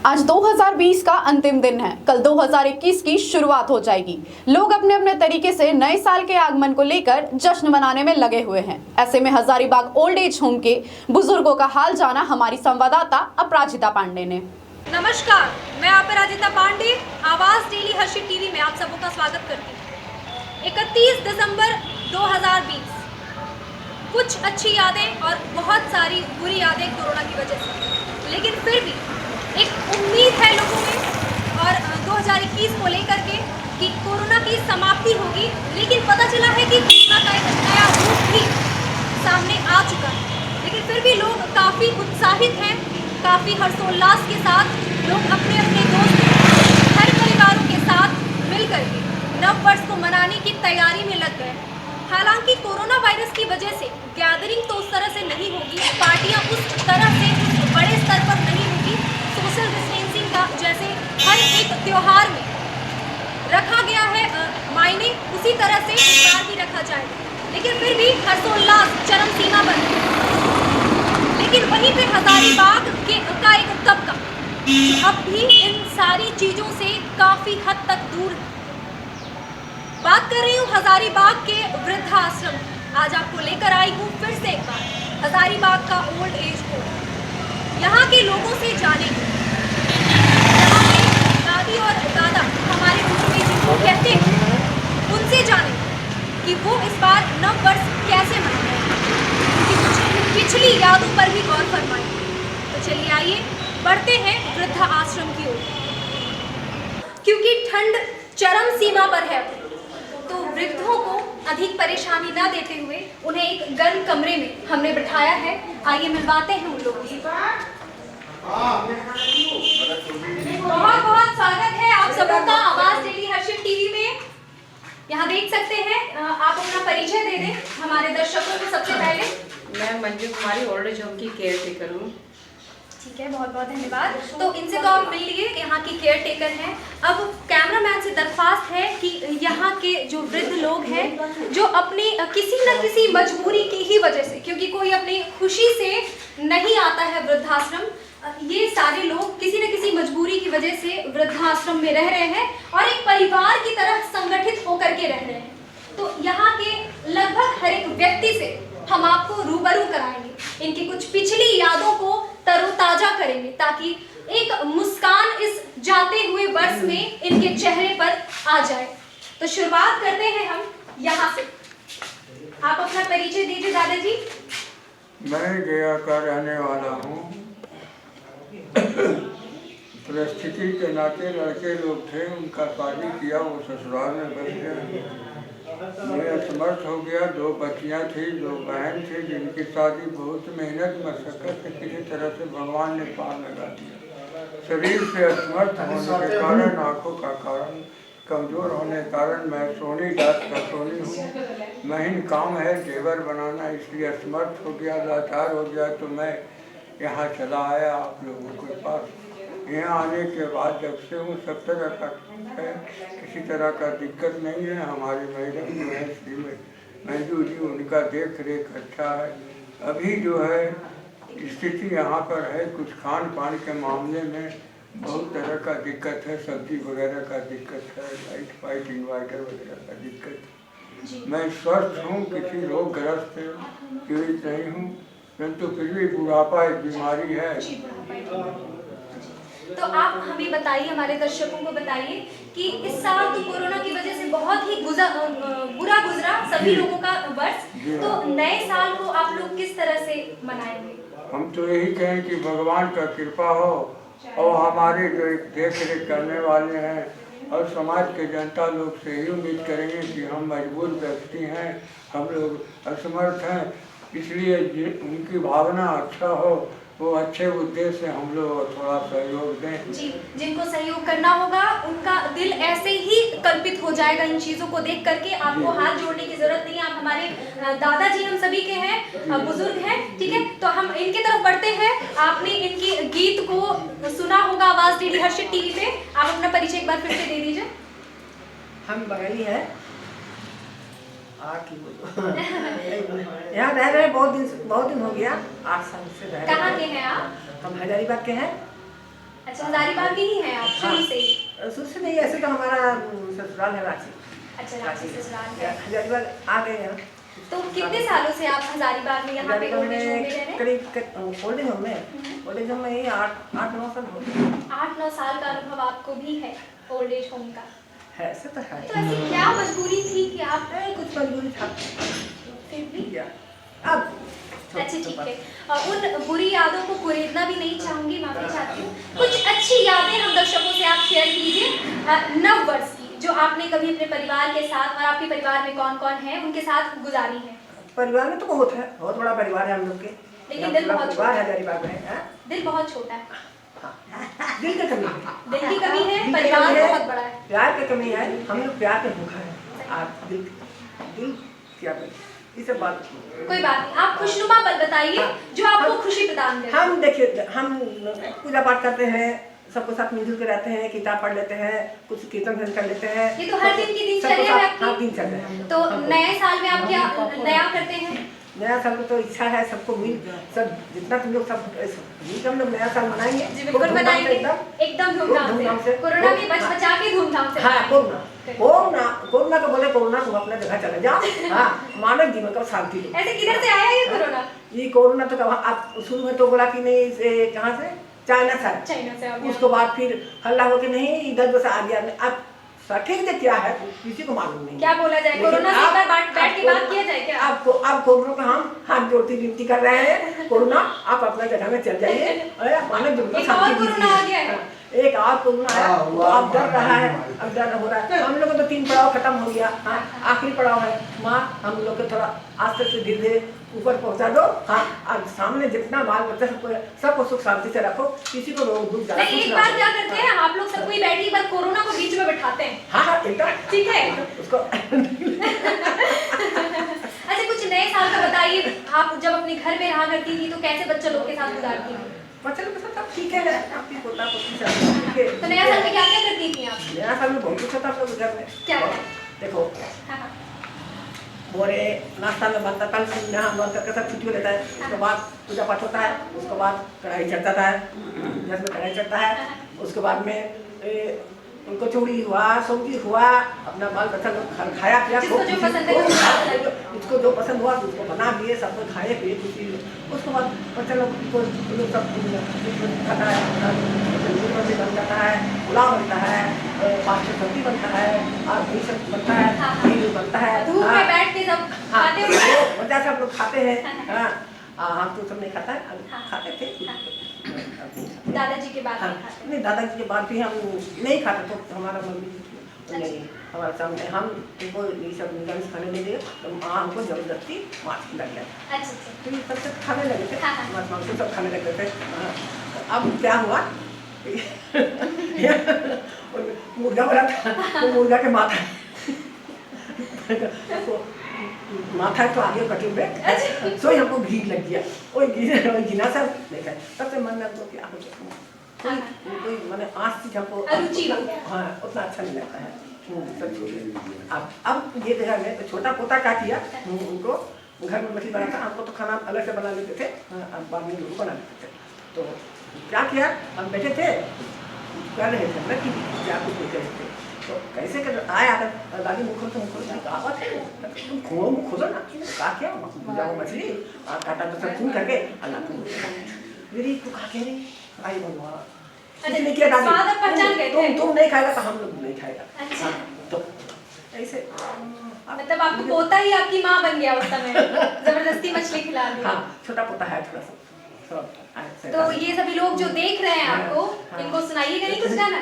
आज 2020 का अंतिम दिन है। कल 2021 की शुरुआत हो जाएगी। लोग अपने अपने तरीके से नए साल के आगमन को लेकर जश्न मनाने में लगे हुए हैं। ऐसे में हजारीबाग ओल्ड एज होम के बुजुर्गों का हाल जाना हमारी संवाददाता अपराजिता पांडे ने। नमस्कार, मैं अपराजिता पांडे आवाज डेली हर्षित टीवी में आप सबों का स्वागत करती हूँ। 31 दिसंबर 2020, कुछ अच्छी यादें और बहुत सारी बुरी यादें कोरोना की वजह से, लेकिन फिर भी एक उम्मीद है लोगों में और 2021 को लेकर के कि कोरोना की समाप्ति होगी। लेकिन पता चला है कि कोरोना का एक नया रूप भी सामने आ चुका है। लेकिन फिर भी लोग काफ़ी उत्साहित हैं, काफ़ी हर्षोल्लास के साथ लोग अपने अपने दोस्त घर परिवारों के साथ मिलकर के नव वर्ष को मनाने की तैयारी में लग गए। हालांकि कोरोना वायरस की वजह से गैदरिंग तो उस तरह से नहीं होगी, पार्टियां उस तरह से उस बड़े स्तर पर नहीं होगी। सोशल डिस्टेंसिंग का जैसे हर एक त्योहार में रखा गया है मायने, उसी तरह से इस बार भी रखा जाएगा। लेकिन फिर भी हर्षोल्लास चरम सीमा पर है। लेकिन वहीं पे हजारीबाग का एक तबका अब भी इन सारी चीज़ों से काफ़ी हद तक दूर है। बात कर रही हूँ हजारीबाग के वृद्धाश्रम। आज आपको लेकर आई हूँ फिर से एक बार हजारीबाग का ओल्ड एज होम। यहाँ के लोगों से जानेंगे, यहाँ के दादी और दादा हमारे बुजुर्ग जिनको कहते हैं, उनसे जानेंगे कि वो इस बार नव वर्ष कैसे मनाएंगे, उनकी कुछ पिछली यादों पर भी गौर फरमाएंगे। तो चलिए आइए बढ़ते हैं वृद्धा आश्रम की ओर। क्योंकि ठंड चरम सीमा पर है तो वृद्धों को अधिक परेशानी न देते हुए उन्हें एक गर्म कमरे में हमने बिठाया है। आइए मिलवाते हैं उन लोगों से। बहुत बहुत स्वागत है आप सबों का आवाज डेली हर्षित टीवी में। यहाँ देख सकते हैं, आप अपना परिचय दे दें हमारे दर्शकों को। सबसे पहले मैं मंजू कुमारी ओल्ड एज होम की केयर टेकर हूँ। ठीक है, बहुत बहुत धन्यवाद। तो इनसे तो आप मिल लिए, यहाँ की केयर टेकर हैं। अब कैमरामैन से दरख्वास्त है कि यहाँ के जो वृद्ध लोग हैं, जो अपनी किसी न किसी मजबूरी की ही वजह से, क्योंकि कोई अपनी खुशी से नहीं आता है वृद्धाश्रम, ये सारे लोग किसी न किसी मजबूरी की वजह से वृद्धाश्रम में रह रहे हैं और एक परिवार की तरह संगठित होकर के रह रहे हैं। तो यहाँ के लगभग हर एक व्यक्ति से हम आपको रूबरू कराएंगे, इनकी कुछ पिछली यादों को तरोताजा करेंगे ताकि एक मुस्कान इस जाते हुए वर्ष में इनके चेहरे पर आ जाए। तो शुरुआत करते हैं हम यहाँ से। आप अपना परिचय दीजिए दादाजी। मैं गया का रहने वाला हूँ। परिस्थिति के नाते लड़के लोग थे, उनका शादी किया, वो ससुराल में बस गए। मैं असमर्थ हो गया। 2 बच्चियाँ थी, 2 बहन थे, जिनकी शादी बहुत मेहनत मशक्कत से किसी तरह से भगवान ने पार लगा दिया। शरीर से असमर्थ होने के कारण, आँखों का कारण, कमज़ोर होने के कारण मैं सोनी जात का सोनी हूँ। महीन काम है जेवर बनाना, इसलिए असमर्थ हो गया, लाचार हो गया। तो मैं यहाँ चला आया आप लोगों के पास। यहाँ आने के बाद जब से हूँ सब तरह का है, किसी तरह का दिक्कत नहीं है। हमारे मैडम जो है श्री मंजू जी, उनका देख रेख अच्छा है। अभी जो है स्थिति यहाँ पर है, कुछ खान पान के मामले में बहुत तरह का दिक्कत है, सब्जी वगैरह का दिक्कत है, लाइट फाइट इन्वर्टर वगैरह का दिक्कत है। मैं स्वस्थ हूँ, किसी रोगग्रस्त पीड़ित नहीं हूँ, परंतु फिर भी बुढ़ापा एक बीमारी है। तो आप हमें बताइए, हमारे दर्शकों को बताइए कि इस साल तो कोरोना की वजह से बहुत ही बुरा गुजरा सभी लोगों का वर्ष। तो नए साल को आप लोग किस तरह से मनाएंगे? हम तो यही कहें कि भगवान का कृपा हो और हमारे जो एक देख रेख करने वाले हैं और समाज के जनता लोग से यही उम्मीद करेंगे कि हम मजबूर व्यक्ति हैं, हम लोग असमर्थ हैं, इसलिए उनकी भावना अच्छा हो, वो अच्छे उद्देश्य से हम लोग थोड़ा सहयोग दें। जी, जिनको सहयोग करना होगा उनका दिल ऐसे ही कल्पित हो जाएगा इन चीज़ों को देख करके। आपको हाथ जोड़ने की जरूरत नहीं है, आप हमारे दादाजी हम सभी के हैं, बुजुर्ग हैं, ठीक है। तो हम इनके तरफ बढ़ते हैं। आपने इनकी गीत को सुना होगा आवाज डेली हर्षित टीवी पे। आप अपना परिचय एक बार फिर से दे दीजिए। हम बंगाली हैं, यहाँ रह रहे बहुत दिन हो गया, 8 साल से रह रहे। कहाँ के हैं आप? हम हजारीबाग के हैं। अच्छा, हजारीबाग में ही हैं आप शुरू से ही? शुरू से नहीं, ऐसे तो हमारा ससुराल है रांची। अच्छा, रांची ससुराल है। हजारीबाग आ गए हैं। तो कितने सालों से आप हजारीबाग में यहाँ पे ओल्ड एज होम में रह रहे हैं? करीब ओल्ड एज होम में ही 8-9 साल हो गए। 8-9 साल का अनुभव आपको भी है ओल्ड एज होम का। है, ऐसे तो है। तो ऐसी क्या मजबूरी थी कि आप कुछ मजबूरी था फिर भी? अब अच्छा, ठीक है। उन बुरी यादों को कुरेदना भी नहीं चाहूंगी, माफी चाहती हूँ। कुछ अच्छी यादें हम दर्शकों से आप शेयर कीजिए नव वर्ष की, जो आपने कभी अपने परिवार के साथ, और आपके परिवार में कौन कौन है, उनके साथ गुजारी है। परिवार में तो बहुत है, बहुत बड़ा परिवार है हम लोग के। लेकिन दिल बहुत छोटा है। हजारीबाग में है। दिल बहुत छोटा है, दिल की कमी है। दिल की कमी है, दिल की परिवार कमी है, बहुत बड़ा है। प्यार की कमी है। हम लोग प्यार के भूखा है। आप दिल क्या करें, ये सब बात। कोई बात नहीं, आप खुशनुमा पल बताइए जो आपको खुशी प्रदान करे। हम देखिए, हम पूजा पाठ करते हैं, सबको साथ मिलजुल के रहते हैं, किताब पढ़ लेते हैं, कुछ कीर्तन भजन कर लेते हैं। ये तो हर दिन की दिनचर्या है आपकी। हाँ, दिनचर्या है। तो नए साल में आप क्या नया करते हैं? नया साल में तो इच्छा है सबको सब जितना तुम लोग सब मिलकर हम लोग नया साल मनाएंगे। जी बिल्कुल मनाएंगे, एकदम धूमधाम से। कोरोना भी बचा के धूमधाम से। हाँ, कोरोना तो बोले कोरोना तुम अपने जगह चले जाओ। हाँ, मानव जीवन का शांति दो। ऐसे किधर से आया ये कोरोना? ये कोरोना तो आप शुरू में तो बोला कि नहीं, से कहाँ से, चाइना से आ गया। उसके बाद फिर हल्ला हो के नहीं इधर से आ गया। अब सटीक से क्या है किसी को मालूम नहीं। क्या बोला जाए, कोरोना से एक बार बैठ के बात किया जाए क्या? आपको अब कोरोना को हम हाथ जोड़ती विनती कर रहे हैं, कोरोना आप अपना जगह में चल जाइए। मानव जीवन का एक और शांति कोरोना आ गया है। एक और कोरोना है तो अब डर रहा है, अब डर हो रहा है। हम लोग को तो 3 पड़ाव खत्म हो गया। हाँ, आखिरी पड़ाव है। माँ हम लोग को थोड़ा आस्ते से धीरे धीरे ऊपर पहुंचा दो। हाँ, अब सामने जितना बाल बच्चा सबको सुख शांति से रखो, किसी को रोग दुख ज्यादा नहीं, एक बार क्या करते हैं, आप लोग सब कोई बैठी बार कोरोना को बीच में बिठाते हैं। हाँ, एकदम ठीक है। उसको अच्छा, कुछ नए साल का बताइए। आप जब अपने घर में रहा करती थी तो कैसे बच्चों लोग के साथ गुजारती थी? बच्चे लोग के साथ सब ठीक है, आपकी पोता पोती सब ठीक है। तो नया साल में क्या क्या करती थी आप? नया साल में बहुत कुछ होता है हम लोग घर में। क्या? देखो, हाँ, हाँ। भोरे नाश्ता में बनता, कल यहाँ बंद करके सब छुट्टी हो लेता है। उसके बाद पूजा पाठ होता है, उसके बाद कढ़ाई चढ़ता है, गैस में कढ़ाई चढ़ता है। उसके बाद में उनको कचौड़ी हुआ, सब्जी हुआ, अपना बाल बच्चा लोग खाया पिया, जिसको जो पसंद है उसको जो पसंद हुआ उसको बना दिए, सबको खाए पिए खुशी। उसके बाद बच्चा लोग को सब खाता है, बन जाता है, पुलाव बनता है, पाँच सब्जी बनता है, और भी सब बनता है, खीर बनता है। धूप में बैठ के सब खाते हो? बच्चा सब लोग खाते हैं। हम तो सब नहीं खाता है, खाते थे दादाजी के बाद हाँ, नहीं खाते? नहीं, दादाजी के बाद भी हम नहीं खाते तो हमारा मम्मी नहीं, हमारे सामने हम उनको ये सब निरामिष खाने नहीं दिए, तो माँ हमको जबरदस्ती मांस खिला दिया। अच्छा, तो ये सब सब खाने लगे थे, हाँ, हाँ। मांस मांस सब खाने लगे थे। तो अब क्या हुआ मुर्गा बना था, वो मुर्गा के माथा तो आगे कटे हुए, सो हमको घी लग गया। वही घिना सब देखा, तब से मन में हमको क्या हो गया, कोई मैंने आँच चीज हमको अरुचि हो गया। हाँ, उतना अच्छा नहीं लगता है। सब छोड़ अब ये देखा गया तो छोटा पोता क्या किया, उनको घर में मछली बनाता, हमको तो खाना अलग से बना लेते थे, अब बाद में लोग बना लेते थे। तो क्या किया, हम बैठे थे कर रहे थे ना कि क्या कुछ नहीं कर रहे थे, तो कैसे कर आया कर दादी मुखो तो मुखो कहा बात है, तुम खोलो मुँह खोलो ना, कहा क्या जाओ मछली और काटा तो सब चुन करके अल्लाह मेरी तू कहा कह रही आई बनवा इसने किया दादी, तुम नहीं खाएगा तो हम लोग नहीं खाएगा। अच्छा। तो ऐसे मतलब आपको पोता ही आपकी माँ बन गया उस समय, जबरदस्ती मछली खिला दी। हाँ, छोटा पोता है थोड़ा सा। तो ये सभी लोग जो देख रहे हैं आपको, इनको सुनाइएगा नहीं कुछ गाना?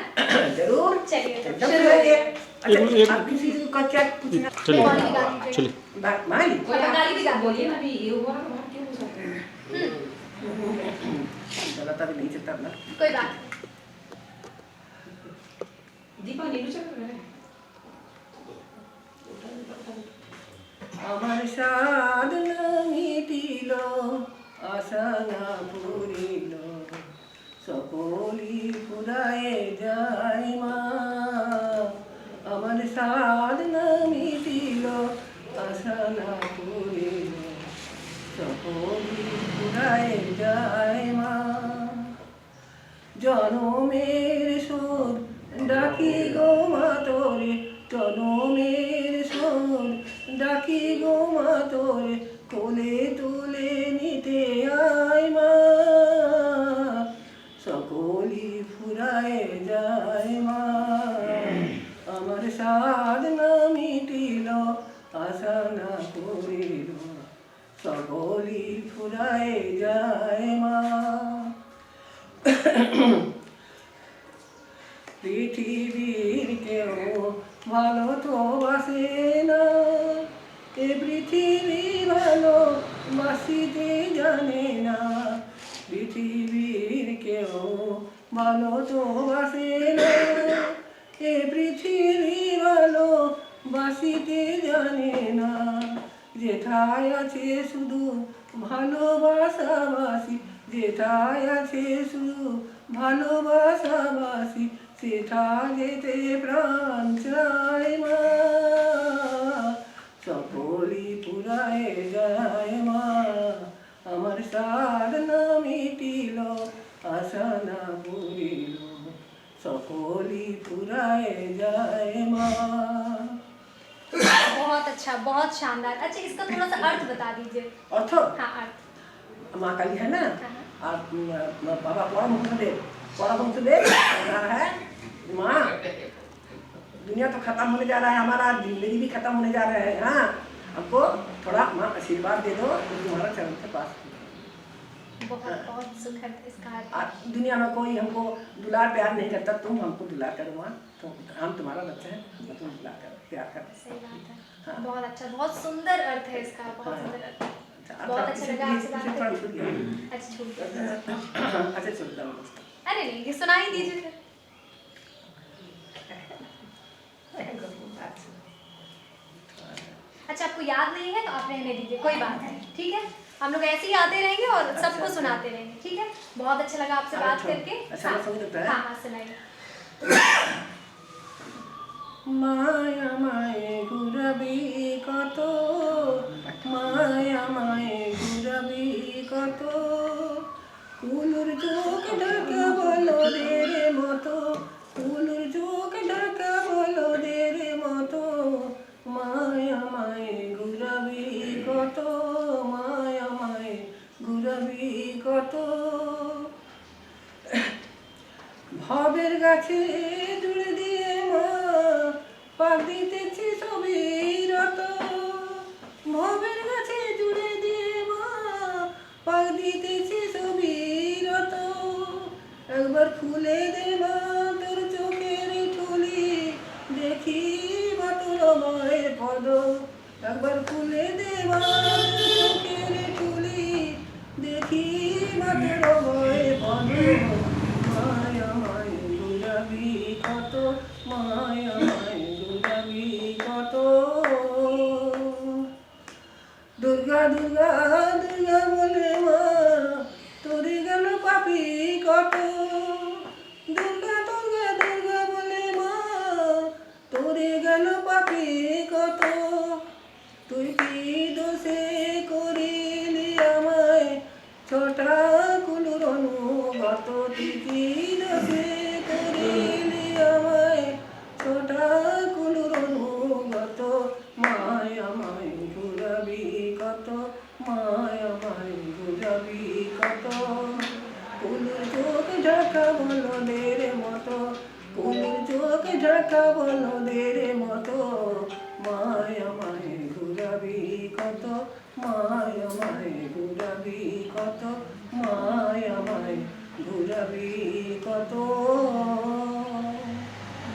जरूर, चलिए शुरू करिए। अच्छा, आप किसी का क्या पूछना? चलिए माली बंगाली भी गा बोलिए ना। गलत अभी नहीं चलता अपना। कोई बात আমার সাধন মিটিল আশা পুরিল সকলি ফুরায়ে যায় মা, আমার সাধন মিটিল আশা পুরিল সকলি ফুরায়ে যায় মা। জনমের সুর ডাকি গো মা তোরে, জনমের সুর ডাকি গো মা তোরে, কোলে তুলে নিতে আয় মা, সকলি ফুরায় যায় মা, আমার সাধনা মিটিল আশা না করিল, সকলি ফুরায় যায় মা। পৃথিবীর কেউ ভালো তো বাসে না, এ পৃথিবী ভালো বাসিতে জানে না, পৃথিবীর কেউ ভালো তো বাসে না, এ পৃথিবী ভালো বাসিতে জানে না, যেথায় আছে শুধু ভালোবাসাবাসি, যেথায় আছে শুধু ভালোবাসাবাসি, সেথা যেতে প্রাণ চায় মা, সকলি পুরায় যায় মা, আমার সাধনা মিটিল আশা না পুরিল, সকলি পুরায় যায় মা। बहुत अच्छा, बहुत शानदार। अच्छा, इसका थोड़ा सा अर्थ बता दीजिए। अर्थ हाँ, अर्थ। माँ काली है ना, हाँ। और बाबा परमहंसदेव कहा है, माँ दुनिया तो खत्म होने जा रहा है, हमारा जिंदगी भी खत्म होने जा रहा है, हाँ हमको थोड़ा माँ आशीर्वाद दे दो, तो तुम्हारा चरण के पास। बहुत बहुत सुखद इसका अर्थ। और दुनिया में कोई हमको दुलार प्यार नहीं करता, तुम हमको दुलार करो माँ, तो हम तुम्हारा बच्चा है, तुम दुलार करो, प्यार करो। सही बात है। हाँ। बहुत अच्छा, बहुत सुंदर अर्थ है इसका, बहुत हाँ। सुंदर अर्थ। अच्छा, बहुत अच्छा लगा आपसे बात थोड़ा करके। छूट गया। अच्छा, छूट गया। अच्छा छूट गया। अरे नहीं, ये सुना ही दीजिए फिर। अच्छा, आपको याद नहीं है तो आप रहने दीजिए, कोई बात नहीं, ठीक है। हम लोग ऐसे ही आते रहेंगे और सबको अच्छा। सुनाते रहेंगे, ठीक है। बहुत अच्छा लगा आपसे बात अच्छा। करके। अच्छा, हाँ, समझ सकता है? हाँ हाँ, सुनाइए। माया माये गुरबी कत, माया माये गुरबी कत, কুলুর চোখ ঢাকা বলো দের মতো, কুলুর চোখ ঢাকা বলো দের মতো, মায়া মায়ে ঘুরাবি কত, মায়া মায়ে ঘুরাবি কত, ভবের গাছে জুড়ে দিয়ে মা পাক দিতেছি সবই রত, ভবের গাছে জুড়ে দিয়ে মা পাক দিতেছি সবই রত, একবার খুলে দে মা তোর চোখের ঠুলি, দেখি মা তোর মায়ের পদ, একবার খুলে দে মা তোর চোখের ঠুলি, দেখি মা তোর মায়ের পদ, মায়া মায়ে গুলাবি কত, মায়া মায়ে গুলাবি কত, দুর্গা দুর্গা দুর্গা বলে মা তোরে গেল পাপি কত, দুর্গা দুর্গা দুর্গা বলে মা তোরে গেল পাপি কত, তুই কি দোষে করিলি আমায় ছোটা কুলুর অনুগত, তুই কি দোষে করিলি আমায় ছোটা কুলুর অনুগত, মায়া মায় ঘুরাবি কত, মায়া মায় ঘুরাবি কত, কুলুর চোখ ঢাকা বলো দের মতো, কুলুর চোখ ঢাকা বলো দের মতো, মায়া মায় ঘুরাবি কত, মায়া মায় ঘুরাবি কত, মায়া মায় ঘুরাবি কত।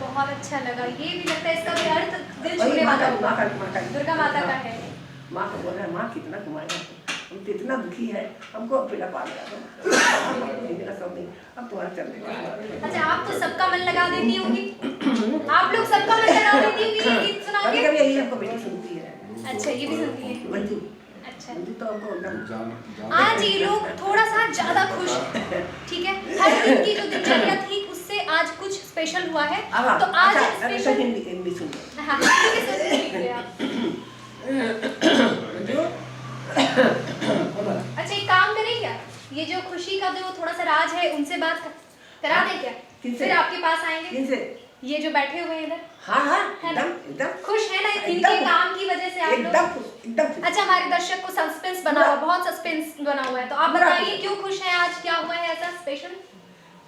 बहुत अच्छा लगा। ये भी लगता है इसका भी अर्थ दिल छूने वाला होगा। दुर्गा माता का है। माँ को बोल रहा है, माँ कितना कमाएगा, हम तो इतना दुखी है, हमको पीड़ा पा लिया, मेरा सब नहीं, अब तुम्हारा चल देगा। अच्छा, आप तो सबका मन लगा देती होंगी। आप लोग सबका मन लगा देती होंगी ये गीत सुना कभी के। कभी यही हमको बेटी सुनती है, अच्छा, ये भी सुनती है। मंजू, अच्छा, मंजू तो हमको एकदम आज ये लोग थोड़ा सा ज्यादा खुश हैं, ठीक है। हर दिन की जो दिनचर्या थी उससे आज कुछ स्पेशल हुआ है, तो आज अच्छा स्पेशल। हिंदी हिंदी सुन लो। हाँ, हिंदी में सुन लीजिए आप। मंजू अच्छा, एक काम करें क्या, ये जो खुशी का जो थोड़ा सा राज है उनसे बात कर। करा दें क्या? किन से? फिर आपके पास आएंगे। किन से? ये जो बैठे हुए हैं इधर, हाँ हाँ है ना? एकदम एकदम खुश है ना इनके एकदम- काम की वजह से आप लोग? एकदम खुश, एकदम खुश। अच्छा, हमारे दर्शक को सस्पेंस बना हुआ, बहुत सस्पेंस बना हुआ है, तो आप बड़ा बताइए खुश। क्यों खुश हैं आज, क्या हुआ है ऐसा स्पेशल?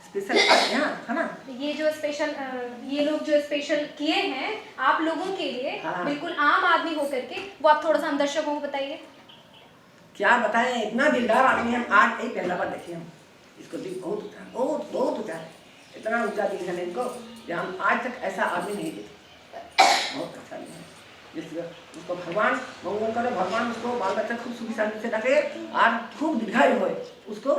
स्पेशल आज यहाँ है ना, ये जो स्पेशल ये लोग जो स्पेशल किए हैं आप लोगों के लिए, हाँ। बिल्कुल आम आदमी होकर के, वो आप थोड़ा सा हम दर्शकों को बताइए। क्या बताएं, इतना दिलदार आदमी हम आज ही पहला बार देखे हम इसको। दिल बहुत ऊंचा, बहुत बहुत ऊंचा है, इतना ऊंचा दिल है इनको कि हम आज तक ऐसा आदमी नहीं देखे। बहुत अच्छा आदमी है, जिसको उसको भगवान मंगल करे, भगवान उसको बाल बच्चा खूब सुखी शांति से रखे और खूब दीर्घायु हो उसको।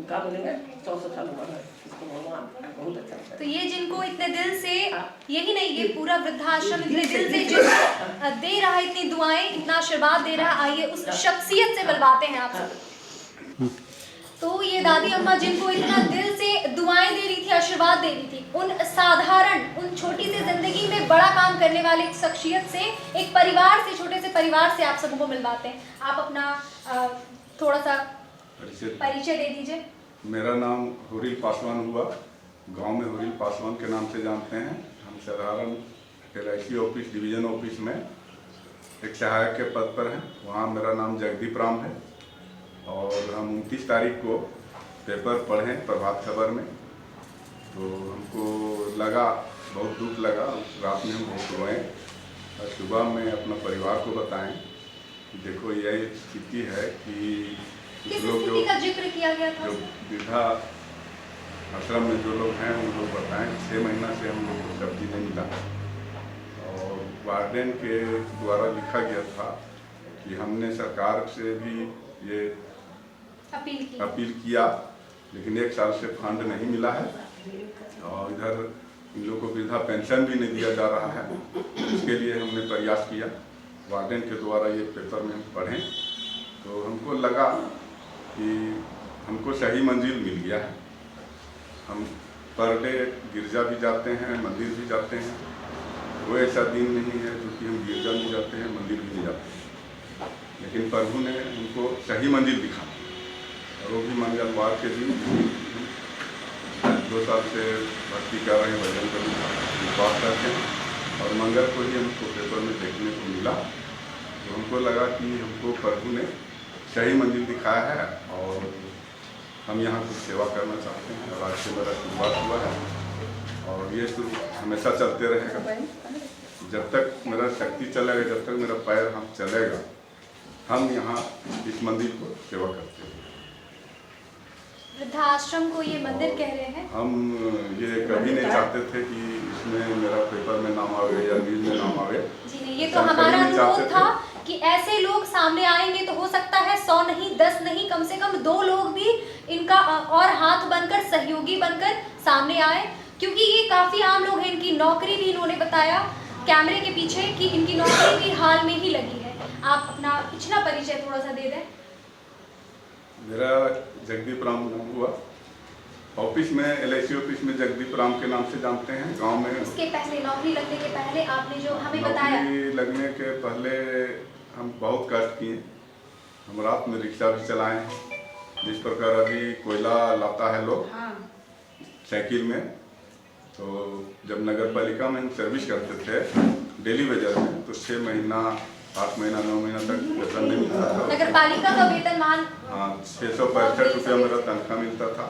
क्या बोलेंगे, 100 साल उम्र है उसको, भगवान बहुत अच्छा लगता है। तो ये जिनको इतने दिल से, हाँ। यही नहीं, ये पूरा वृद्धाश्रम दिल इतने से- दिल से दिल से- जिनको दे रहा है इतनी दुआएं, इतना आशीर्वाद दे रहा है, आइए उस शख्सियत से मिलवाते हैं आप सब। तो ये दादी अम्मा जिनको इतना दिल से दुआएं दे रही थी, आशीर्वाद दे रही थी, उन साधारण, उन छोटी सी जिंदगी में बड़ा काम करने वाले एक शख्सियत से, एक परिवार से, छोटे से परिवार से आप सबको को मिलवाते हैं। आप अपना थोड़ा सा परिचय दे दीजिए। मेरा नाम हुरिल पासवान हुआ, गांव में हुरिल पासवान के नाम से जानते हैं। हम साधारण LIC ऑफिस, डिवीजन ऑफिस में एक सहायक के पद पर हैं। वहाँ मेरा नाम जगदीप राम है और हम 29 तारीख को पेपर पढ़े प्रभात खबर में, तो हमको लगा, बहुत दुख लगा। उस रात में हम बहुत रोए और सुबह में अपना परिवार को बताएं कि देखो यही स्थिति है कि किस लोग स्थिति का जिक्र किया गया था? जो वृद्धा आश्रम में जो लोग हैं उन लोग बताएं 6 महीना से हम लोग को सब्जी नहीं मिला और वार्डन के द्वारा लिखा गया था कि हमने सरकार से भी ये अपील किया, लेकिन 1 साल से फंड नहीं मिला है और इधर इन लोगों को वृद्धा पेंशन भी नहीं दिया जा रहा है। इसके लिए हमने प्रयास किया, वार्डन के द्वारा ये पेपर में हम पढ़ें तो हमको लगा कि हमको सही मंजिल मिल गया है। हम पर डे गिरजा भी जाते हैं, मंदिर भी जाते हैं। वो ऐसा दिन नहीं है जो कि हम गिरजा भी जाते हैं, मंदिर भी नहीं जाते हैं, लेकिन प्रभु ने हमको सही मंजिल दिखा और वो भी मंगलवार के दिन 2 साल से भक्ति कर रहे हैं, भजन कर विश्वास करते हैं और मंगल को ही हमको पेपर में देखने को मिला। तो हमको लगा कि हमको प्रभु ने सही मंजिल दिखाया है और हम यहाँ कुछ सेवा करना चाहते हैं और आज से मेरा शुरुआत हुआ है और ये हमेशा चलते रहेगा। जब तक मेरा शक्ति चलेगा, जब तक मेरा पैर हाथ चलेगा, हम यहाँ इस मंदिर को सेवा करते हैं। वृद्धाश्रम को ये मंदिर कह रहे हैं। हम ये कभी नहीं चाहते थे कि इसमें मेरा पेपर में नाम आवे या न्यूज में नाम आवे। जी नहीं, ये तो हमारा अनुरोध था कि ऐसे लोग सामने आएंगे तो हो सकता है 100 नहीं, 10 नहीं, कम से कम 2 लोग भी इनका और हाथ बनकर, सहयोगी बनकर सामने आए, क्योंकि ये काफ़ी आम लोग हैं। इनकी नौकरी भी इन्होंने बताया कैमरे के पीछे कि इनकी नौकरी भी हाल में ही लगी है। आप अपना पिछला परिचय थोड़ा सा दे दें। मेरा जगदीप राम नाम हुआ, ऑफिस में LIC ऑफिस में जगदीप राम के नाम से जानते हैं। गांव में उसके पहले, नौकरी लगने के पहले आपने जो हमें बताया, नौकरी लगने के पहले हम बहुत कष्ट किए। हम रात में रिक्शा भी चलाए हैं, जिस प्रकार अभी कोयला लाता है लोग साइकिल में, तो जब नगर पालिका में हम सर्विस करते थे डेली वेजर में, तो 6 महीना, 8 महीना, 9 महीना तक वेतन नहीं मिलता था। नगर पालिका का वेतनमान 665 रुपया मेरा तनख्वाह मिलता था,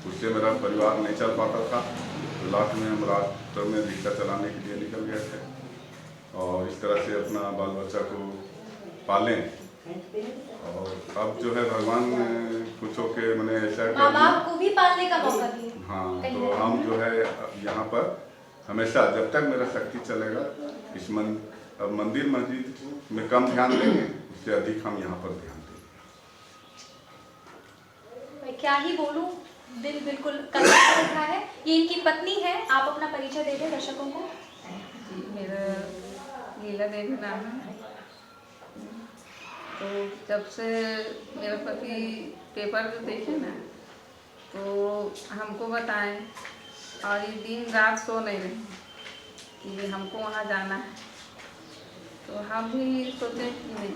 उससे मेरा परिवार नहीं चल पाता था। तो लास्ट में हम रात में रिक्शा चलाने के लिए निकल गए थे और इस तरह से अपना बाल बच्चा को पालें। और अब जो है भगवान कुछ के मैंने ऐसा माँ बाप को भी पालने का मौका दिए। हाँ, तो हम जो है यहाँ पर हमेशा जब तक मेरा शक्ति चलेगा इस अब मंदिर मस्जिद में कम ध्यान देंगे, उससे अधिक हम यहाँ पर ध्यान देंगे। मैं क्या ही बोलूँ, दिल बिल्कुल कलक उठा है। ये इनकी पत्नी है, आप अपना परिचय दे दें दर्शकों को। जी, मेरा लीला देवी नाम है। तो जब से मेरा पति पेपर जो देखे ना, तो हमको बताएं और ये दिन रात सो नहीं रहे कि हमको वहाँ जाना है। तो हम भी सोचे कि नहीं,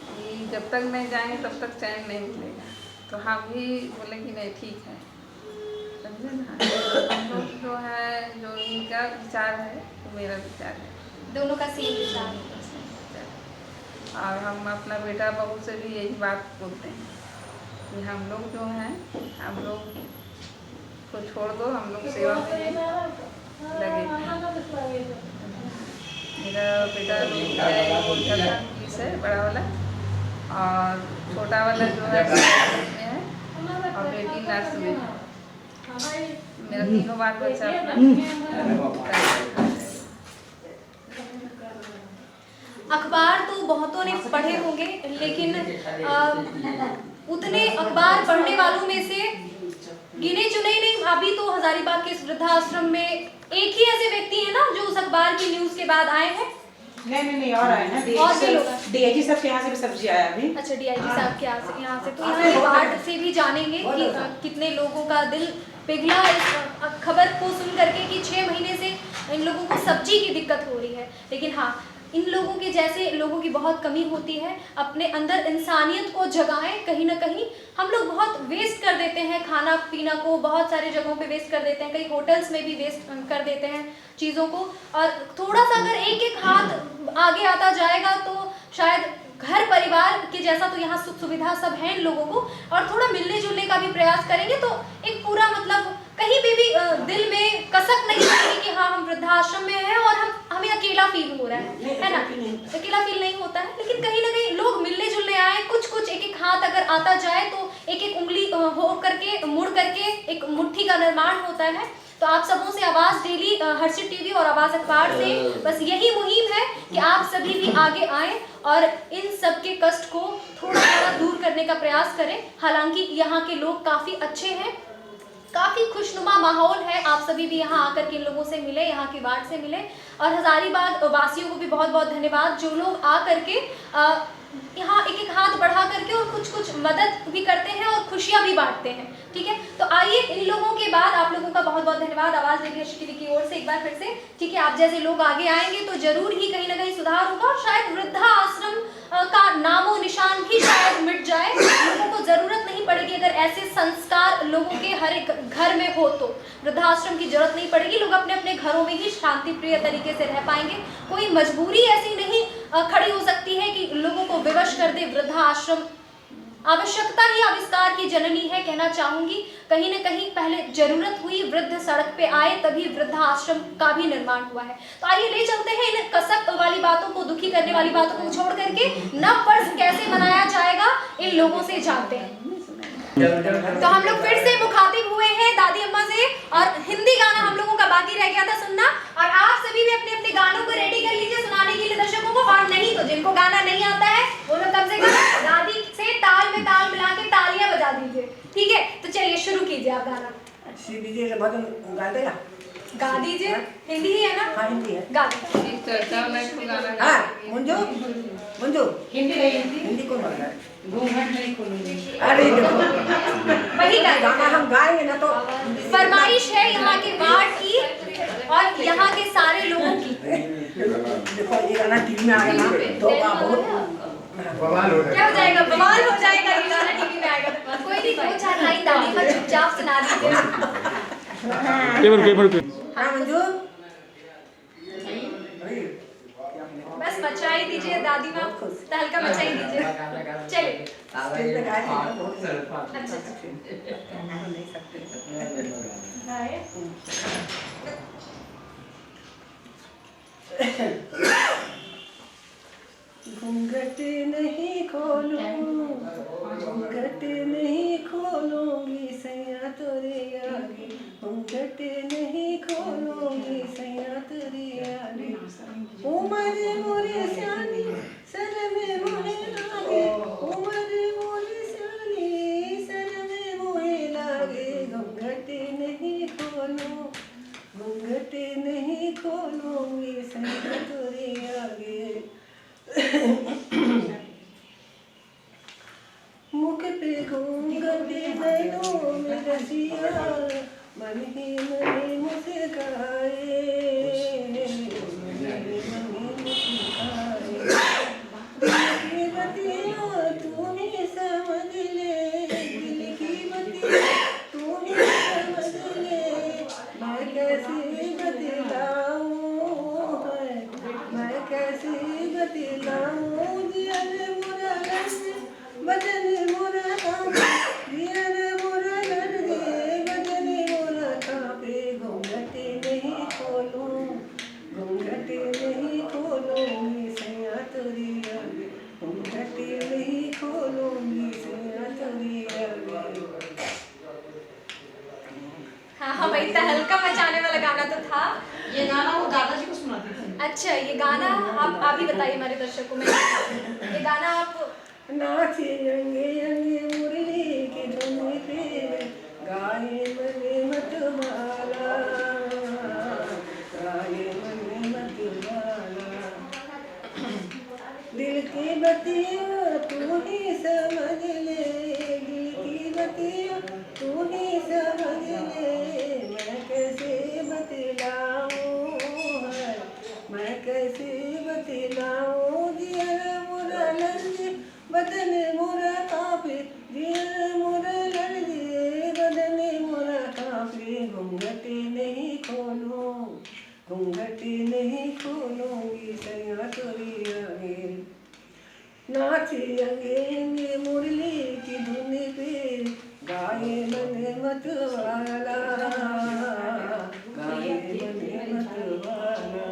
कि जब तक नहीं जाएंगे तब तक चैन नहीं मिलेगा। तो हम भी बोले कि नहीं ठीक है, समझे ना। हम लोग जो है, जो इनका विचार है वो मेरा विचार है, दोनों का सेम विचार। और हम अपना बेटा बहू से भी यही बात बोलते हैं कि हम लोग जो हैं, हम लोग को छोड़ दो, हम लोग सेवा में लगे। मेरा बेटा पुलिस है, बड़ा वाला, और छोटा वाला जो है में है, और बेटी नर्स में है। मेरा तीनों बाल बच्चा अपना अखबार तो बहुतों ने पढ़े होंगे, लेकिन उतने अखबार पढ़ने वालों में से गिने चुने ही नहीं। अभी तो हजारीबाग के इस वृद्धाश्रम में एक ही ऐसे व्यक्ति हैं ना जो उस अखबार की न्यूज के बाद आए हैं। नहीं और आए ना, और भी लोग हैं। डीआईजी साहब के यहाँ से भी सब्जी आया अभी। अच्छा, डीआईजी साहब के यहाँ से तो यहाँ वार्ड से भी जानेंगे कि कितने लोगों का दिल पिघला इस खबर को सुन करके कि 6 महीने से इन लोगों को सब्जी की दिक्कत हो रही है। लेकिन हाँ, इन लोगों के जैसे लोगों की बहुत कमी होती है। अपने अंदर इंसानियत को जगाएं। कहीं ना कहीं हम लोग बहुत वेस्ट कर देते हैं खाना पीना को, बहुत सारे जगहों पे वेस्ट कर देते हैं, कई होटल्स में भी वेस्ट कर देते हैं चीज़ों को। और थोड़ा सा अगर एक एक हाथ आगे आता जाएगा तो शायद घर परिवार के जैसा तो यहाँ सुख सुविधा सब है इन लोगों को, और थोड़ा मिलने जुलने का भी प्रयास करेंगे तो एक पूरा मतलब कहीं भी दिल में कसक नहीं रहेगी कि हाँ हम वृद्धाश्रम में हैं और हमें अकेला फील हो रहा है ना। अकेला फील नहीं होता है, लेकिन कहीं ना कहीं लोग मिलने जुलने आए, कुछ एक एक हाथ अगर आता जाए तो एक एक उंगली हो करके मुड़ करके एक मुट्ठी का निर्माण होता है। तो आप सबों से आवाज़ डेली हर्षित टीवी और आवाज़ अखबार से बस यही मुहिम है कि आप सभी भी आगे आएँ और इन सब के कष्ट को थोड़ा थोड़ा दूर करने का प्रयास करें। हालांकि यहाँ के लोग काफ़ी अच्छे हैं, काफ़ी खुशनुमा माहौल है। आप सभी भी यहाँ आकर के इन लोगों से मिले, यहाँ के वार्ड से मिले। और हजारीबाग वासियों को भी बहुत बहुत धन्यवाद जो लोग आ करके यहाँ एक एक हाथ बढ़ा करके और कुछ मदद भी करते हैं और खुशियाँ भी बांटते हैं। ठीक है, तो आइए इन लोगों के बाद आप लोगों का बहुत बहुत धन्यवाद आवाज़ रेडियो टीवी की ओर से एक बार फिर से। ठीक है, आप जैसे लोग आगे आएंगे तो जरूर ही कहीं ना कहीं सुधार होगा और शायद वृद्धाश्रम का नामो निशान भी शायद मिट जाए। लोगों को जरूरत नहीं पड़ेगी, अगर ऐसे संस्कार लोगों के हर एक घर में हो तो वृद्धाश्रम की जरूरत नहीं पड़ेगी। लोग अपने अपने घरों में ही शांति प्रिय तरीके से रह पाएंगे। कोई मजबूरी ऐसी नहीं खड़ी हो सकती है कि लोगों को विवश कर दे वृद्धाश्रम। आवश्यकता ही आविष्कार की जननी है, कहना चाहूंगी। कहीं न कहीं पहले जरूरत हुई, वृद्ध सड़क पे आए, तभी वृद्धाश्रम का भी निर्माण हुआ है। तो आइए ले चलते हैं इन कसक वाली बातों को, दुखी करने वाली बातों को छोड़ करके नव वर्ष कैसे मनाया जाएगा इन लोगों से जानते हैं। तो हम लोग फिर से मुखातिब हुए हैं दादी अम्मा से, और हिंदी गाना हम लोगों का बाकी रह गया था सुनना, और आप सभी भी अपने अपने गानों को रेडी कर लीजिए सुनाने के लिए दर्शकों को। और नहीं तो जिनको गाना नहीं आता है वो लोग कम से कम दादी से ताल में ताल मिला के तालियां बजा दीजिए। ठीक है, तो चलिए शुरू कीजिए आप गाना। श्री विजय से भजन गा देगा, गा दीजिए। हिंदी ही है ना? हाँ हिंदी है। गा दीजिए। चर्चा में गाना हाँ मंजू हिंदी कौन गा रहा है? अरे देखो वही गाना हम गाएंगे ना तो फरमाइश है यहाँ के वार्ड की और यहाँ के सारे लोगों की। देखो ये गाना टीवी में आ गया ना तो बहुत बवाल हो क्या हो जाएगा? बवाल हो जाएगा। ये गाना टीवी में आएगा तो कोई नहीं, 2-4 लाइन दादी का चुपचाप सुना दीजिए। हाँ मंजू बस मचाई दीजिए दादी माँ, तहलका मचाई दीजिए। चलिए स्टेज पे गाए थे ना बहुत अच्छा नहीं सकते घूंघट नहीं खोलूंगी सैया तोरे आगे, घूंघट नहीं खोलूंगी सैया तोरे आगे। उमर मोरे सियानी सर में मोहे लागे, उमर मोरे सियानी सर में मोहे लागे। घूंघट नहीं खोलूंगी सैया तोरे आगे। मुख पे घूंघट नैनों में रसिया, मन ही मन मुस्काए, दिल की बतियाँ तू ही समझ ले, दिल की बतियाँ तू ही समझ ले, हाँ भाई, इतना हल्का मचाने वाला गाना तो था। ये गाना वो दादाजी को सुनाती थी। अच्छा, ये गाना आप ही बताइए हमारे दर्शकों में, ये गाना आप नाचे अंगे अंगे मुरली की धुन पे गाए मन मतवाला, गाए मन मतवाला। दिल की बतिया तू ही समझ ले, दिल की बतिया तू ही समझ ले, मैं कैसे बतलाऊं है, मैं कैसे बतलाऊं। जिया मोरा लर्जे बदन मोरा कांपे, जिया मोरा लर्जे बदन मोरा कांपे। घूंघटे नहीं खोलूं, घूंघटे नहीं खोलूंगी सैया तोरी आगे। नाचे अंगे अंगे मुरली की धुन पे गाए मन मतवाला, गाए मन मतवाला।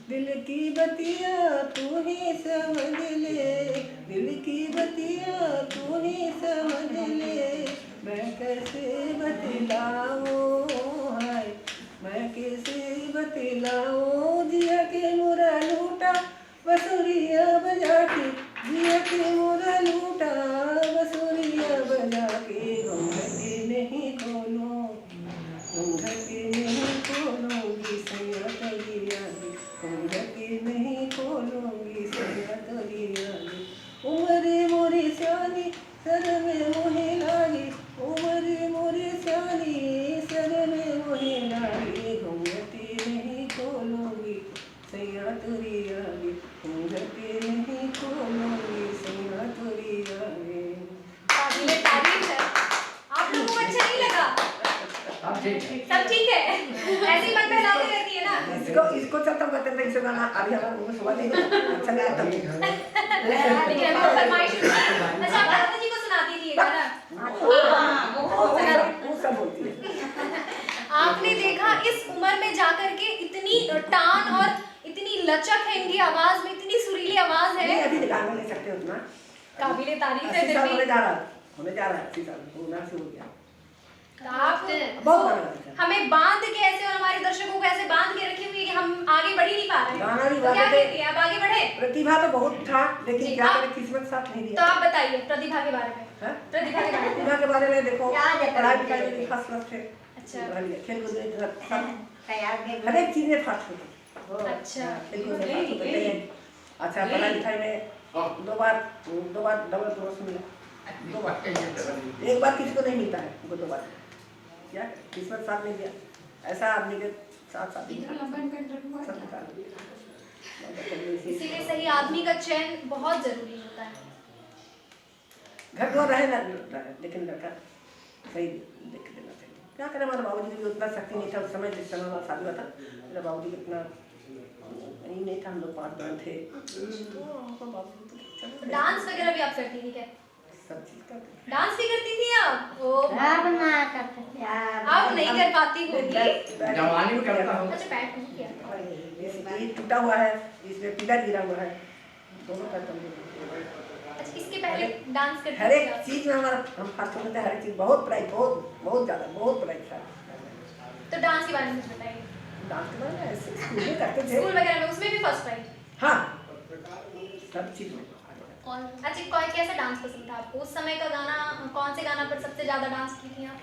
दिल की बतिया तू ही समझ ले, दिल की बतिया तू ही समझ ले, मैं कैसे बतलाऊं है, मैं कैसे बतलाऊं। जिया के मुरा लूटा बसुरिया बजा के, जिया के मुरा लूटा बसुरिया बजा के। घूंघटे नहीं खोलूं, घूंघटे नहीं खोलूंगी सैया तेरी आगे, घूंघटे नहीं खोलूंगी सैया तेरी आगे। उम्र मोरी स्यानी सर में मोहे लागी, उम्र मोरी स्यानी सर में मोहे लागी। घूंघटे नहीं खोलूंगी सैया तेरी आगे, घूंघटे नहीं खोलूंगी सैया तेरी आगे। काबिले तारीफ है। आप लोगों को अच्छा नहीं लगा? सब ठीक है? ऐसे ही मन बहलाती रहती है ना? इसको चलता कहते थे, इसे गाना अभी हमारे मुंह में सुबह नहीं अच्छा नहीं आता। लेकिन अभी तो फरमाइश हुई। अच्छा, आप दादाजी को सुनाती थी ये गाना? वो सब बोलती है। आपने देखा इस उम्र में जाकर के इतनी टान और इतनी लचक है इनकी आवाज में, इतनी सुरीली आवाज है। नहीं, अभी गा नहीं सकते उतना। काबिले तारीफ है। 80 साल फिर होने भी जा रहा है, होने जा रहा है 80 साल, होना से हो गया। तो आप बहुत गाना गाते हैं। हमें बांध के ऐसे और हमारे दर्शकों को ऐसे बांध के रखी हुई है कि हम आगे बढ़ ही नहीं पा रहे हैं। गाना भी तो क्या गाते थे। कहती है, आप आगे बढ़े? प्रतिभा तो बहुत था, जी, लेकिन क्या आप- करें किस्मत साथ नहीं तो दिया। आप बताइए प्रतिभा के बारे में। हैं? प्रतिभा के बारे में। प्रतिभा के बारे में देखो, याद है पढ़ाई प्रतिभा। लिखाई में फर्स्ट क्लास थे। अच्छा। खेल कूद में सब, हर एक चीज में फर्स्ट होते। अच्छा। खेल कूद में फर्स्ट होते थे। अच्छा, पढ़ाई लिखाई में दो बार डबल प्रमोशन मिला, 2 बार। एक बार किसी को नहीं मिलता है, उनको 2 बार। क्या किस्मत साथ नहीं दिया, ऐसा आदमी के साथ साथ इसीलिए सही आदमी का चयन बहुत जरूरी होता है। घर द्वार रहे ना, लेकिन लड़का सही देख लेना चाहिए। क्या करें, हमारे बाबूजी की भी उतना शक्ति नहीं था उस समय, जिस समय हमारा शादी हुआ था। मेरे बाबूजी इतना नहीं था, हम लोग 5 बहन थे। डांस वगैरह भी आप करती थी क्या? सब चीज करते। डांस भी करती थी आप? ओ, अब ना करते थे यार। आप नहीं कर पाती होगी। जवानी में करता हूँ। अच्छा, पैर टूट गया। ये टूटा हुआ है, इसमें पिलर गिरा हुआ है, दोनों करता हूँ। अच्छा, इसके पहले डांस करती हर थी एक आप? चीज में हमारा हम फर्स्ट होते थे, हर एक चीज बहुत प्राइज, बहुत ज्यादा, बहुत प्राइज था। तो डांस के बारे में कुछ बताइए। डांस के बारे में ऐसे स्कूल में करते थे। स्कूल वगैरह में उसमें भी फर्स्ट प्राइज? हाँ, सब चीज में। और अच्छा, कोई कैसा डांस पसंद था आपको? उस समय का गाना, कौन से गाना पर सबसे ज्यादा डांस की थी आप?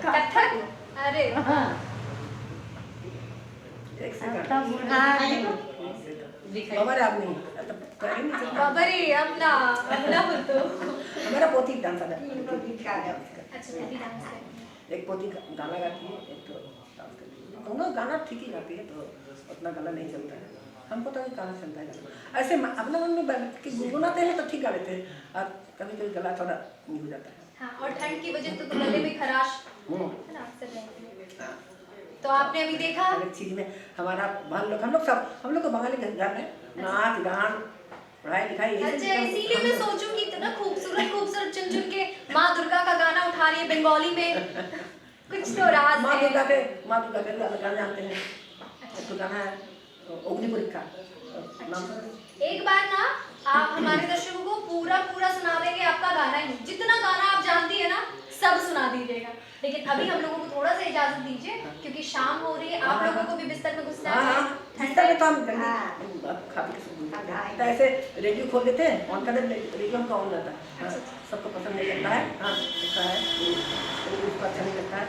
कथक? अरे एक सेकंड। तब बुढ़ा हमारे आप नहीं, तब कर ही नहीं सकते। बाबा रे, अपना हो तो। हमारा पोती डांस आता है। अच्छा, वो भी डांस है। एक पोती गाना गाती है, एक तो डांस करती है। दोनों गाना ठीक ही गाती है, तो उतना गाना नहीं चलता है। हमको तो गाना चलता है। ऐसे अपने मन में बैठ के गुनगुनाते हैं तो ठीक गा लेते हैं, और कभी कभी गला थोड़ा नहीं हो जाता है। हाँ, और ठंड की वजह से तो गले में खराश है ना अक्सर रहती है। तो आपने अभी देखा हर एक चीज में हमारा हम लोग को बंगाली के घर में नाच गान पढ़ाई लिखाई। अच्छा, इसीलिए मैं सोचूं कि इतना खूबसूरत चुन चुन के माँ दुर्गा का गाना उठा रही है बंगाली में, कुछ तो राज माँ है। दुर्गा के गाना जानते हैं। तो गाना है अग्निपुरी का नाम। एक बार ना आप हमारे दर्शकों को पूरा पूरा सुना देंगे, आपका गाना ही जितना गाना आप जानती है ना सब सुना दीजिएगा। लेकिन अभी हम लोगों को थोड़ा सा इजाजत दीजिए क्योंकि शाम हो रही है, आप लोगों को भी बिस्तर में घुसना है। बिस्तर में तो हम जल्दी खा पी के सो जाते हैं। तो ऐसे रेडियो खोल देते हैं, ऑन कर देते, रेडियो हमका ऑन रहता है। सबको पसंद नहीं लगता है, हाँ ऐसा है, उसको अच्छा नहीं लगता है,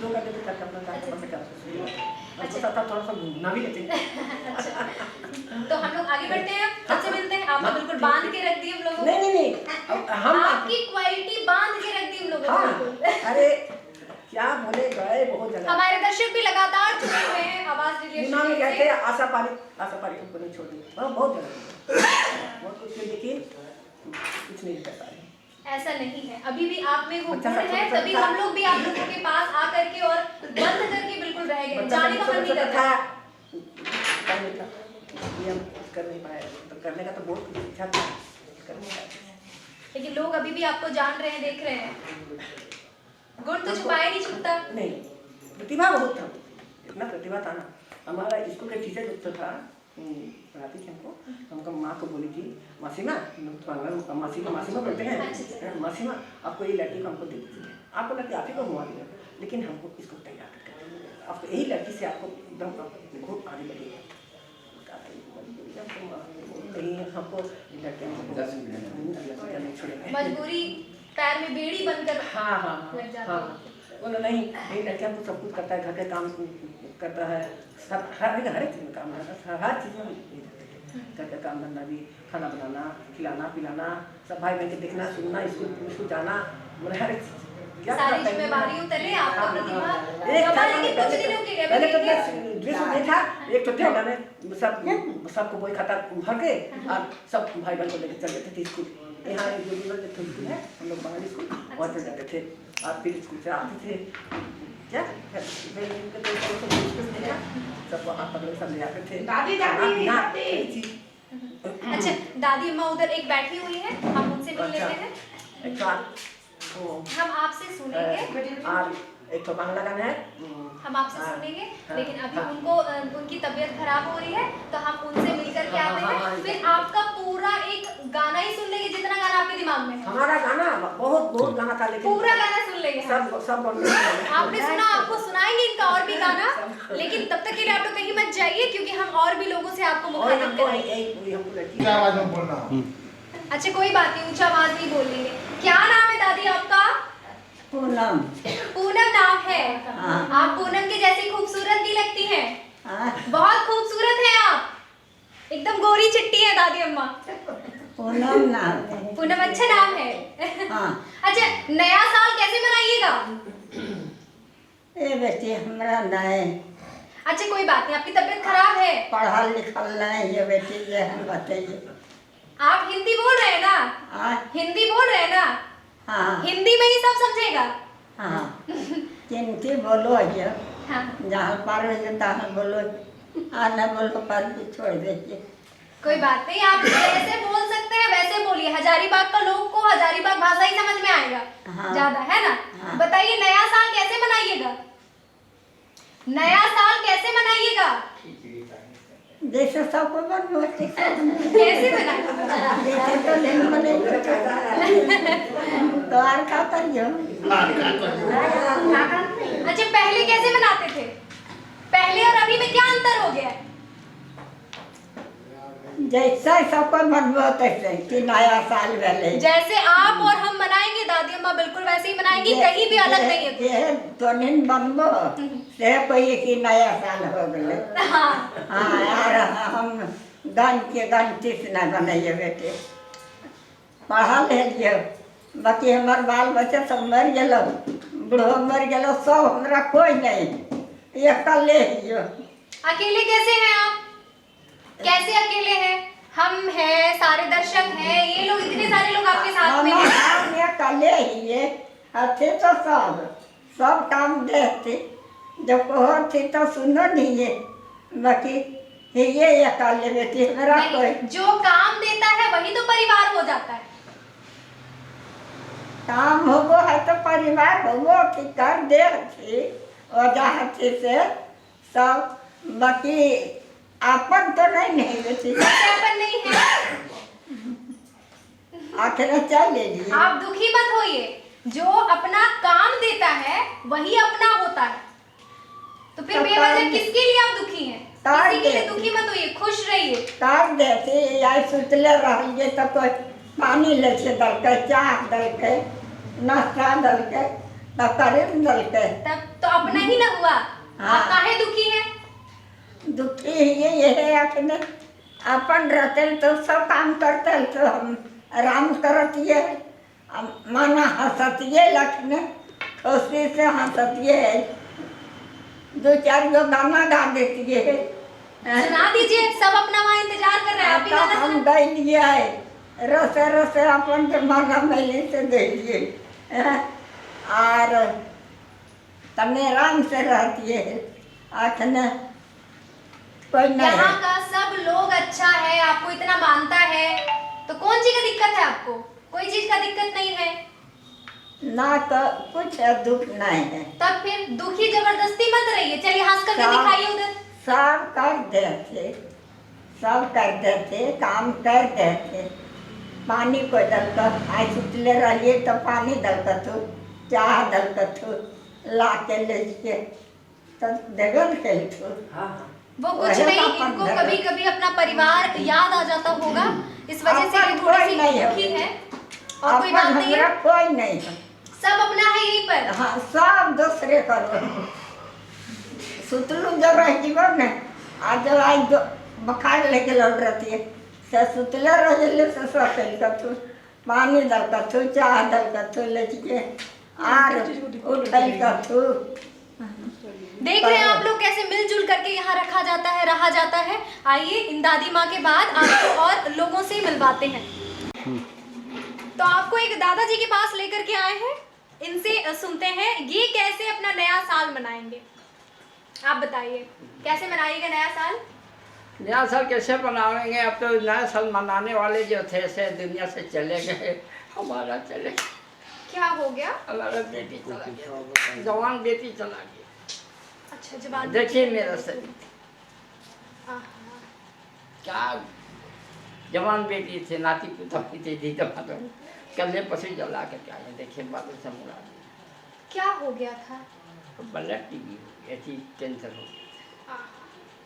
लोग कहते हैं करके अपना काम पसंद करते हैं, साथ थोड़ा सा घूमना भी लेते हैं। तो हम लोग आगे बढ़ते हैं, सबसे मिलते हैं। आपने बिल्कुल बांध के रख दी हम लोगों को। नहीं हम आपकी क्वालिटी बांध के रख दी हम लोगों हाँ, को बिल्कुल। अरे क्या बोले गए बहुत जगह। हमारे दर्शक भी लगातार जुड़े हुए हैं आवाज रेडियो यूना में कहते हैं आशा पारी हमको नहीं छोड़ दी, बहुत जगह बहुत कुछ देखिए, कुछ नहीं कर पाए। ऐसा नहीं है, अभी भी आप में वो बच्चा गुण सा है, छोटा तभी सा- हम लोग भी आप लोगों के पास आकर के और बंद करके बिल्कुल रह गए, जाने का मन नहीं कर रहा। ये हम कर नहीं पाए, तो करने का तो बहुत इच्छा था, कर नहीं पाए। लेकिन लोग अभी भी आपको जान रहे हैं, देख रहे हैं। गुण तो छुपाया नहीं छुपता। नहीं, प्रतिभा बहुत था, इतना प्रतिभा था ना। हमारा स्कूल का टीचर जो था पढ़ाती थी हमको माँ को बोली थी, मासीमा, मासीमा बोलते हैं, मासीमा आपको ये लड़की को हमको दे दीजिए, आपको लड़की आप ही को घुमा दिया, लेकिन हमको इसको तैयार करके आपको यही लड़की से आपको एकदम बहुत आगे लगेगा। नहीं हमको लड़कियाँ नहीं छोड़ेंगे, मजबूरी पैर में बेड़ी बनकर हाँ हाँ लग जाती हाँ, है। बोलो नहीं ये लड़कियाँ तो सब कुछ करता है, घर के काम करता है, सब हर एक चीज़ में काम करता है, हर चीज़ में घर का काम धंधा भी, खाना बनाना, खिलाना पिलाना, सब भाई बहन के देखना सुनना, स्कूल जाना, बोले हर एक चीज़ सारी जिम्मेवारी उतरे आपका प्रतिभा। लेकिन कुछ दिनों के लिए पहले तो ड्रेस नहीं था, एक तो थे मैंने सबको बोई खाता भर के और सब भाई बहन को लेकर चल जाते थे स्कूल। यहाँ एक जो स्कूल है, हम लोग बाहरी स्कूल वहाँ चल जाते थे और फिर स्कूल से आते थे क्या सबको हाथ पकड़ सब ले आते थे। दादी अच्छा, दादी अम्मा उधर एक बैठी हुई है, हम उनसे मिल लेते हैं। हम आपसे सुनेंगे, और एक तो बांग्ला गाना है, हम आपसे सुनेंगे, लेकिन अभी उनको उनकी तबीयत खराब हो रही है तो हम उनसे मिलकर के आते हैं, फिर आपका पूरा एक गाना ही सुन लेंगे जितना गाना आपके दिमाग में है। हमारा गाना बहुत गाना था, लेकिन पूरा गाना सुन लेंगे हम। सब आपने सुना, आपको सुनाएंगे इनका और भी गाना, लेकिन तब तक के लिए आप लोग कहीं मत जाइए क्योंकि हम और भी लोगों से आपको मुखातिब करेंगे। आवाज में बोलना। अच्छा कोई बात नहीं, ऊंचा आवाज नहीं बोल लेंगे। क्या नाम है दादी आपका? पूनम। पूनम नाम है। हाँ। आप पूनम के जैसी खूबसूरत भी लगती हैं। हाँ, बहुत खूबसूरत हैं आप, एकदम गोरी चिट्टी है दादी अम्मा। पूनम नाम है। पूनम अच्छा नाम है। हाँ। अच्छा, नया साल कैसे मनाइएगा? ए बेटी हमरा नहीं अच्छा कोई बात नहीं, आपकी तबीयत खराब है, पढ़ल लिखल नहीं है बेटी, ये हम बताइए। आप हिंदी बोल रहे हैं ना? हाँ हिंदी बोल रहे हैं ना? हाँ हिंदी में ही सब समझेगा। हाँ, चिंती बोलो ये, हाँ। जहाँ पार हो तहाँ बोलो, आना बोलो पर भी छोड़ दीजिए। कोई बात नहीं, आप जैसे बोल सकते हैं वैसे बोलिए। हजारीबाग का लोग को हजारीबाग भाषा ही समझ में आएगा हाँ। ज्यादा, है ना? हाँ। बताइए नया साल कैसे मनाइएगा? नया साल कैसे मनाइएगा? जैसे सबको बनो कैसे मनाइएगा? जैसे तो नहीं बनेगा तो और का करियो। अच्छा पहले कैसे मनाते थे? पहले और अभी में क्या अंतर हो गया है? जैसा सबको मनबो तैसे कि नया साल भले जैसे आप और हम मनाएंगे दादी अम्मा बिल्कुल वैसे ही मनाएंगे, कहीं भी अलग नहीं है। ये तो नहीं बनबो से कोई कि नया साल हो गए। हाँ। हाँ यार, हम गन के गनतीस न बनाइए बेटे, पढ़ा लियो, बाकी हमार बाल बच्चा सब मर गलो, बूढ़ो मर गलो, सब हमरा कोई नहीं, अकेले हियो। अकेले कैसे हैं आप? कैसे अकेले हैं? हम हैं, सारे दर्शक हैं, ये लोग, इतने सारे लोग आपके साथ में हैं। हम अकेले हिये, अच्छे तो सब काम देते, जब होती तो सुनो नहीं है, बाकी ये अकेले बेटी मेरा कोई नहीं, जो काम देता है वही तो परिवार हो जाता है। काम होगो है तो परिवार होगो कि कर दे वजह से सब, बाकी अपन तो नहीं बेटी। कैसे अपन नहीं है? आखिर चल ले लिए। आप दुखी मत होइए, जो अपना काम देता है वही अपना होता है, तो फिर तो बेवजह काम- किसके लिए आप दुखी हैं? काम किसी के लिए देती। दुखी मत होइए, खुश रहिए। कर देते या सुतले रहिए तो कोई पानी ले के दल के, चाह दल के, नाश्ता दल के, तकरीर दल के। तब तो अपना ही ना हुआ। हाँ। आप काहे दुखी हैं? दुखी ये है अपने अपन रहते तो सब काम करते तो हम आराम करतिए, माना हंसतिए, लखने खुशी से हंसतिए, दो चार गो गाना गा देती है। सुना दीजिए, सब अपना वहाँ इंतजार कर रहे हैं, आप भी गाना हम सुना। गए है रसे रसे अपन जमाना मेले से दिए और तमे आराम से रहती है। आखने कोई नहीं यहाँ है। का सब लोग अच्छा है, आपको इतना मानता है, तो कौन चीज का दिक्कत है आपको? कोई चीज का दिक्कत नहीं है, ना तो कुछ दुख नहीं है। तब फिर दुखी जबरदस्ती मत रहिए। चलिए हंस करके सब- दिखाइए उधर। सब कर देते, सब कर देते, काम कर देते। पानी को दलकर आई सुतले रहिए तो पानी दलकर तू, चाह दलकर तू, ला के ले के तो देगन खेल तू। हाँ हाँ वो कुछ वही नहीं, अपन इनको घर- कभी कभी अपना परिवार याद आ जाता होगा, इस वजह से ये अपन थोड़ी कोई सी नहीं है। दुखी है। और कोई अपन बात नहीं हमरा है, कोई नहीं है। सब अपना है यहीं पर। हाँ सब दूसरे करो। सुतलू जब रह जीवो ने आज जब आज बुखार लेके लौट रहती है से सुतले रहे से सब कर तू, पानी दल कर तू, चाह दल कर तू, ले के आर उठल कर तू। देख रहे हैं आप लोग कैसे मिलजुल करके यहाँ रखा जाता है, रहा जाता है। आइए इन दादी माँ के बाद आपको और लोगों से मिलवाते हैं। तो आपको एक दादाजी के पास लेकर के आए हैं, इनसे सुनते हैं ये कैसे अपना नया साल मनाएंगे। आप बताइए कैसे मनाइएगा नया साल? नया साल कैसे मनाएंगे? अब तो नया साल मनाने वाले जो थे से दुनिया से चले गए, हमारा चले गए। क्या हो गया? हमारा बेटी चला गया, जवान बेटी चला गया। अच्छा जवान। देखिए मेरा शरीर आहा। क्या जवान बेटी थे, नाती पुतौती थे, दी दमाद कल्ले पशु जला करके आए। देखिए बादल से मुड़ा क्या हो गया था? ब्लड टीबी ऐसी कैंसर हो गया,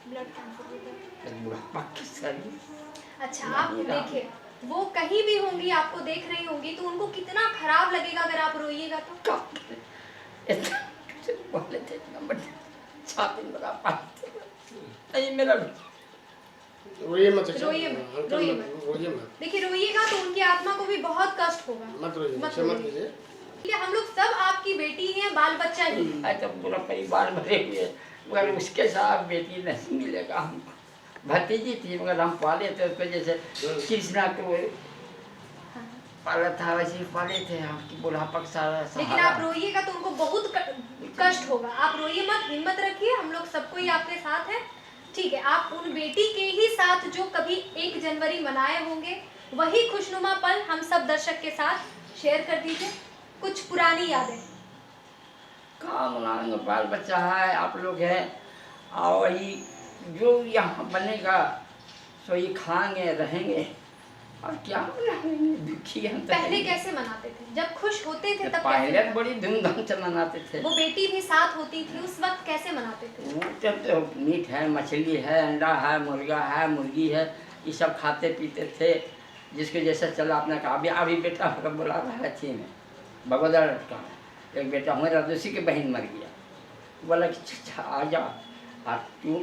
ब्लड कैंसर हो गया। बुढ़ापा की शरीर। अच्छा आप देखिए, वो कहीं भी होंगी, आपको देख रही होंगी, तो उनको कितना खराब लगेगा अगर आप रोइएगा तो। बोले थे नंबर छाती में लगा पानी नहीं मेरा रोइए मत रोइए मत, रोइए मत। रोइए मत देखिए रोइएगा तो उनकी आत्मा को भी बहुत कष्ट होगा। मत रोइए, मत ऐसे मत रोइए। कीजिए। ठीक है, हम लोग सब आपकी बेटी हैं, बाल बच्चा ही। तो पूरा परिवार भरे हुए, मगर उसके साथ बेटी नहीं मिलेगा हमको। भतीजी थी मगर हम पाले थे उसको, जैसे कृष्णा को पाला था वैसे ही पाले थे हम कि बुढ़ापा का सारा लेकिन आप रोइएगा तो उनको बहुत कष्ट होगा। आप रोइए मत, हिम्मत रखिए, हम लोग सबको ही आपके साथ हैं। ठीक है, आप उन बेटी के ही साथ जो कभी 1 जनवरी मनाए होंगे वही खुशनुमा पल हम सब दर्शक के साथ शेयर कर दीजिए, कुछ पुरानी यादें। कहाँ मनाएंगे, बाल बच्चा है, आप लोग हैं, और वही जो यहाँ बनेगा सो ये खाएंगे रहेंगे, और क्या मनाएंगे, दुखी हम तो पहले हैं। कैसे मनाते थे? जब खुश होते थे तब पहले कैसे? बड़ी धूमधाम से मनाते थे। वो बेटी भी साथ होती थी, उस वक्त कैसे मनाते थे? वो जब तो मीट है, मछली है, अंडा है, मुर्गा है, मुर्गी है, ये सब खाते पीते थे, जिसको जैसा चला अपना का। अभी बेटा होकर बुला रहा है थी में बगोदर का एक बेटा हमारा दूसरी की बहन मर गया, बोला कि आ जा और तू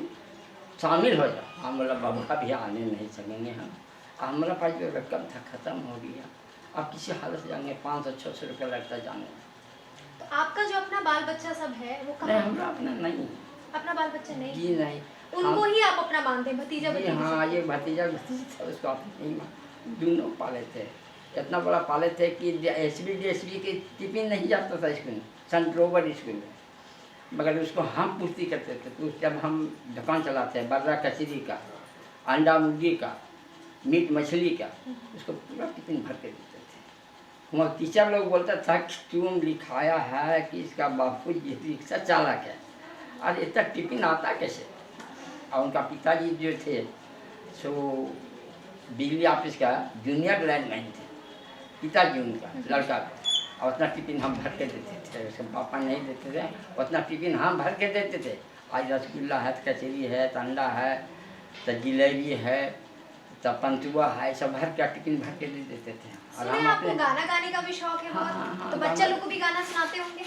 शामिल हो जा। हम बोला बाबू अभी आने नहीं सकेंगे हम, हमारा पास जो रकम था ख़त्म हो गया, अब किसी हालत से जाएंगे 500-600 रुपया लगता जाने में। तो आपका जो अपना बाल बच्चा सब है वो नहीं कहाँ? हमारा अपना नहीं, अपना बाल बच्चा नहीं, जी नहीं। उनको ही आप अपना मानते हैं, भतीजा जी भतीजी? हाँ, ये भतीजा भतीजी था, उसको अपने नहीं दोनों पाले थे। इतना बड़ा पाले थे कि एसबी के टिफिन नहीं जाता था स्कूल में, सेंट रोबर्ट स्कूल में, मगर उसको हम पूर्ति करते थे। तो जब हम दुकान चलाते हैं बर्रा कचरी का, अंडा मुर्गी का, मीट मछली का, उसको पूरा टिफिन भर के देते थे। वहाँ टीचर लोग बोलता था कि तुम लिखाया है कि इसका बापू जी रिक्शा चालक है, और इतना टिफिन आता कैसे? और उनका पिताजी जो थे सो बिजली ऑफिस का जूनियर लाइनमैन थे, पिताजी उनका लड़का का। और उतना टिफिन हम भर के देते थे, उसके पापा नहीं देते थे, उतना टिफिन हम भर के देते थे। आज रसगुल्ला है, कचौरी है, अंडा है, तो जिलेबी है, तो पंतुआ है, सब भर के टिफिन भर के दे देते थे। और सुने हम आपको अपने गाना गाने का भी शौक है बहुत? हाँ, तो गाना- बच्चे लोग को भी गाना सुनाते होंगे?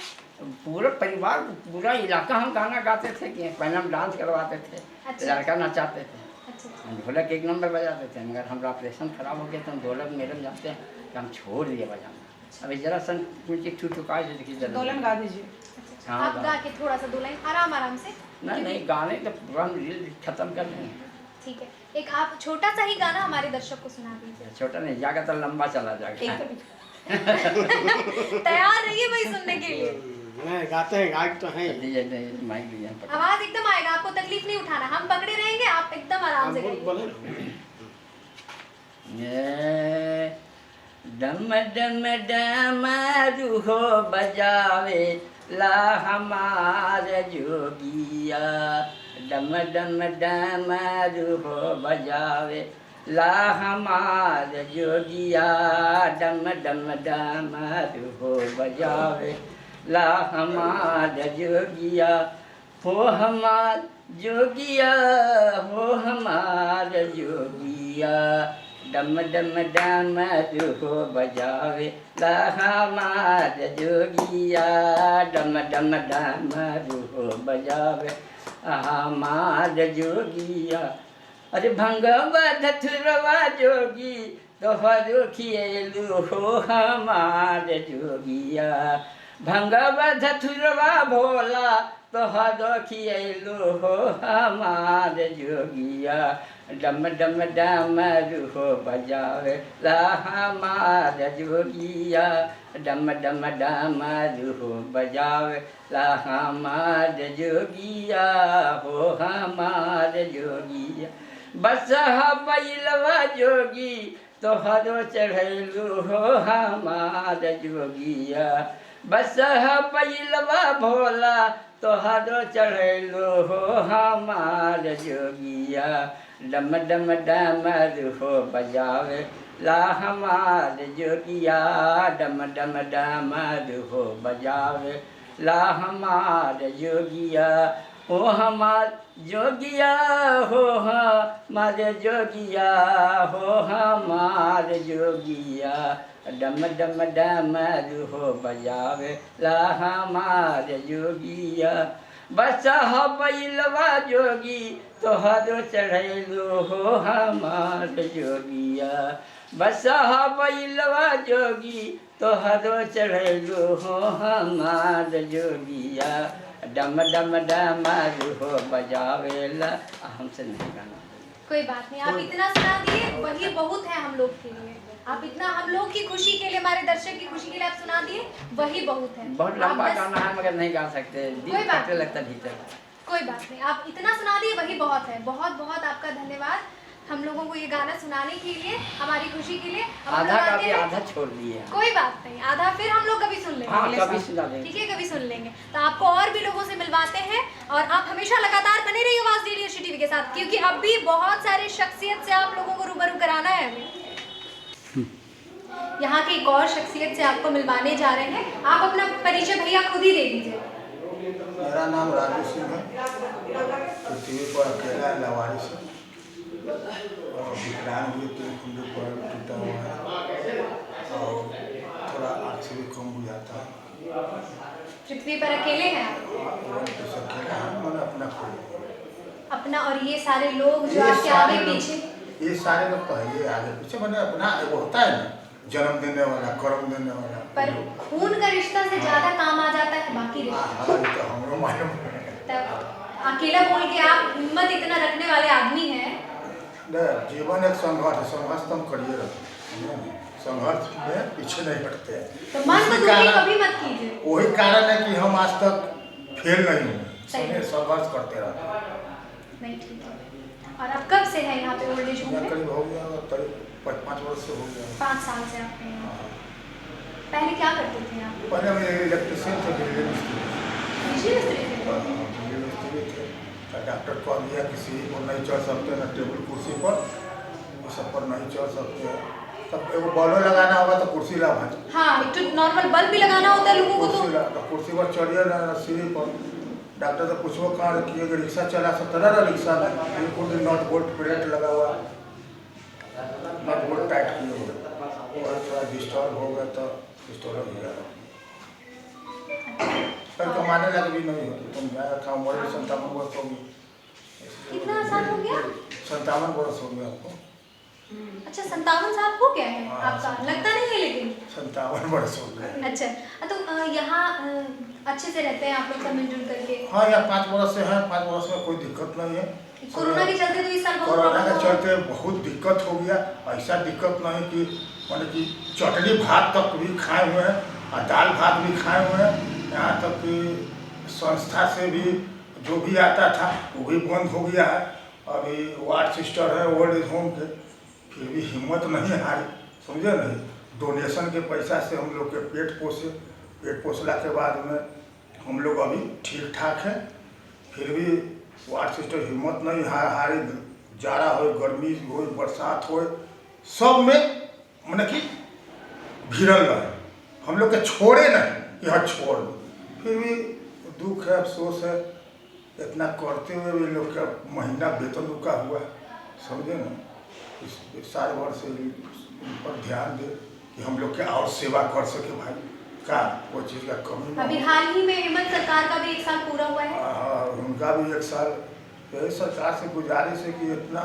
पूरा परिवार, पूरा इलाका हम गाना गाते थे कि पहले हम डांस करवाते थे, अच्छा। लड़का नचाते थे, अच्छा हम ढोलक 1 नंबर बजाते थे। मगर हमारा ऑपरेशन खराब हो गया तो हम ढोलक मैडम जानते हैं कि हम छोड़ दिए बजाना। अभी जरा सन मुझे ठुठुका से देखिए जरा दोलन गा दीजिए। अच्छा हाँ, आप गा के थोड़ा सा 2 लाइन आराम आराम से। नहीं नहीं, गाने तो पूरा रील खत्म कर देंगे। ठीक है, एक आप छोटा सा ही गाना हमारे दर्शक को सुना दीजिए। छोटा नहीं जाएगा तो लंबा चला जाएगा। तैयार रहिए भाई सुनने के लिए। नहीं गाते हैं, गायक तो हैं। दीजिए नहीं, माइक दीजिए पकड़। आवाज एकदम आएगा, आपको तकलीफ नहीं उठाना, हम पकड़े रहेंगे, आप एकदम आराम से गाइए। बोले ये डम डम डमरू हो बजावे ला हमार जोगिया, डम डम डमरू हो बजावे ला हमार जोगिया, डम डम डमरू हो बजावे ला हमार जोगिया, हो हमार जोगिया, हो हमार जोगिया, डम डम डमरू हो बजावे ला हमार जोगिया, डम डम डमरू हो बजावे हमार जोगिया। अरे भंगवा धथुरवा जोगी तोहरो खिएलू हो हमार जोगिया, भंगवा धथुरवा भोला तोहरो खिएलू हो हमार जोगिया, डम डम डमरू हो बजावे ला हमार जोगिया, डम डम डमरू हो बजावे ला हमार जोगिया, हो हमार जोगिया। बसहा बैलवा जोगी तोहरो चढ़ैलू हो हमार जोगिया, बसहा बैलवा भोला तोहरो चढ़ैलू हो हमार जोगिया, डम डम डमरू हो बजावे ला हमार जोगिया, डम डम डमरू हो बजावे ला हमार जोगिया, हो हमार जोगिया, हो हमार जोगिया, हो हमार जोगिया, डम डम डमरू हो बजावे ला हमार जोगिया। बसहा बैलवा जोगी तोहरो चढ़ैलू हो हमार जोगिया, बसहा बैलवा जोगी तोहरो चढ़ैलू हो हमार जोगिया, डम डम डमरू हो बजावेला। हमसे नहीं गाना। कोई बात नहीं, आप इतना सुना दिए वही बहुत है हम लोग के लिए। आप इतना हम लोग की खुशी के लिए, हमारे दर्शक की खुशी के लिए आप सुना दिए वही बहुत है। बहुत लंबा गाना है मगर नहीं गा सकते, कोई दिल बात कटने लगता भीतर। कोई बात नहीं, आप इतना सुना दिए वही बहुत है। बहुत बहुत आपका धन्यवाद हम लोगों को ये गाना सुनाने के लिए, हमारी खुशी के लिए। अब हम आधा लोग का आते भी हैं। आधा छोड़ दिए। कोई बात नहीं, आधा फिर हम लोग कभी सुन लेंगे। हाँ, कभी सुना देंगे। ठीक है, कभी सुन लेंगे। तो आपको और भी लोगों से मिलवाते हैं और आप हमेशा लगातार बने रहिए आवाज डेली हर्षी टीवी के साथ, क्योंकि अब भी बहुत सारे शख्सियत से आप लोगों को रूबरू कराना है हमें। यहाँ की एक और शख्सियत से आपको मिलवाने जा रहे हैं। आप अपना परिचय भैया खुद ही दे दीजिए। मेरा नाम राजू सिंह है, पृथ्वी पर अकेला है, लवारिस है और विकलांग भी 3 खुंडे पर टूटा हुआ है और थोड़ा आँख से भी कम बुझाता है। पृथ्वी पर अकेले हैं आप? तो अकेला है, मैंने अपना खोल अपना। और ये सारे लोग जो आपके आगे पीछे, ये सारे लोग पहले आगे पीछे मैंने अपना वो होता है ना, जन्म देने वाला, कर्म देने वाला। पर खून का रिश्ता से ज्यादा काम आ जाता है बाकी रिश्ते। तो हमरो मालूम है। तब अकेला बोल के आप हिम्मत इतना रखने वाले आदमी हैं। जीवन एक संघर्ष है, संघर्ष तो हम करिए रहते, संघर्ष में पीछे नहीं हटते। तो मन को दुखी कभी मत कीजिए। वही कारण है कि हम आज तक फेल नहीं हुए, संघर्ष करते रहते हैं। नहीं, ठीक है। और अब कब से है यहाँ पे ओल्ड एज होम में? करीब हो गया, करीब 5 वर्ष से हो गया। 5 साल से आप हैं यहाँ। पहले क्या करते थे आप? पहले हम इलेक्ट्रिशियन थे, बिजली मिस्त्री थे। डॉक्टर कह दिया किसी को नहीं चढ़ सकते ना टेबल कुर्सी पर, सब पर नहीं चढ़ सकते हैं। तब एगो बॉलो लगाना होगा तो कुर्सी ला भाई। हाँ, एक तो नॉर्मल बल्ब भी लगाना होता है लोगों को कुर्सी ला तो कुर्सी पर चढ़िए ना सीढ़ी पर। डॉक्टर से पूछो कहाँ कि अगर रिक्शा चला सकता ना रिक्शा में बिल्कुल नॉट बोल्ट प्लेट लगा हुआ, नॉट बोल्ट टाइट किए हुए और थोड़ा डिस्टर्ब हो गया तो डिस्टर्ब हो गया। कल कमाने लगे भी नहीं हो तुम जाए था उम्र 57 वर्ष हो गई। कितना साल हो गया? 57 वर्ष हो गया आपको। अच्छा, 57 साल हो गया है हाँ, आपका? लगता नहीं है लेकिन 57 वर्ष हो गए। अच्छा, तो यहाँ अच्छे से रहते हैं आप लोग सब मिलजुल करके? हाँ, यहाँ 5 वर्ष से है, 5 वर्ष में कोई दिक्कत नहीं है। कोरोना के चलते तो इस साल बहुत कोरोना के प्रॉब्लम चलते बहुत दिक्कत हो गया। ऐसा दिक्कत नहीं कि माने कि चटनी भात तक भी खाए हुए हैं और दाल भात भी खाए हुए हैं। यहाँ तक कि संस्था से भी जो भी आता था वो भी बंद हो गया है। अभी वार्ड सिस्टर है ओल्ड एज होम के, फिर भी हिम्मत नहीं हारी, समझे नहीं। डोनेशन के पैसा से हम लोग के पेट पोसे, पेट पोसला के बाद में हम लोग अभी ठीक ठाक है। फिर भी वार्ड सिस्टर हिम्मत नहीं हारी, जाड़ा हो, गर्मी हो, बरसात हो, सब में मैंने कि भिड़ल रहे, हम लोग के छोड़े नहीं यहाँ छोड़। फिर भी दुख है, अफसोस है, इतना करते हुए भी लोग का महीना वेतन रुका हुआ है, समझे ना। इस साल भर से पर ध्यान दे कि हम लोग के और सेवा कर सके भाई, का वो चीज़ का कमी ना। अभी हाल ही में हेमंत सरकार का भी 1 साल पूरा हुआ है। उनका भी 1 साल। यही सरकार से गुजारिश है कि इतना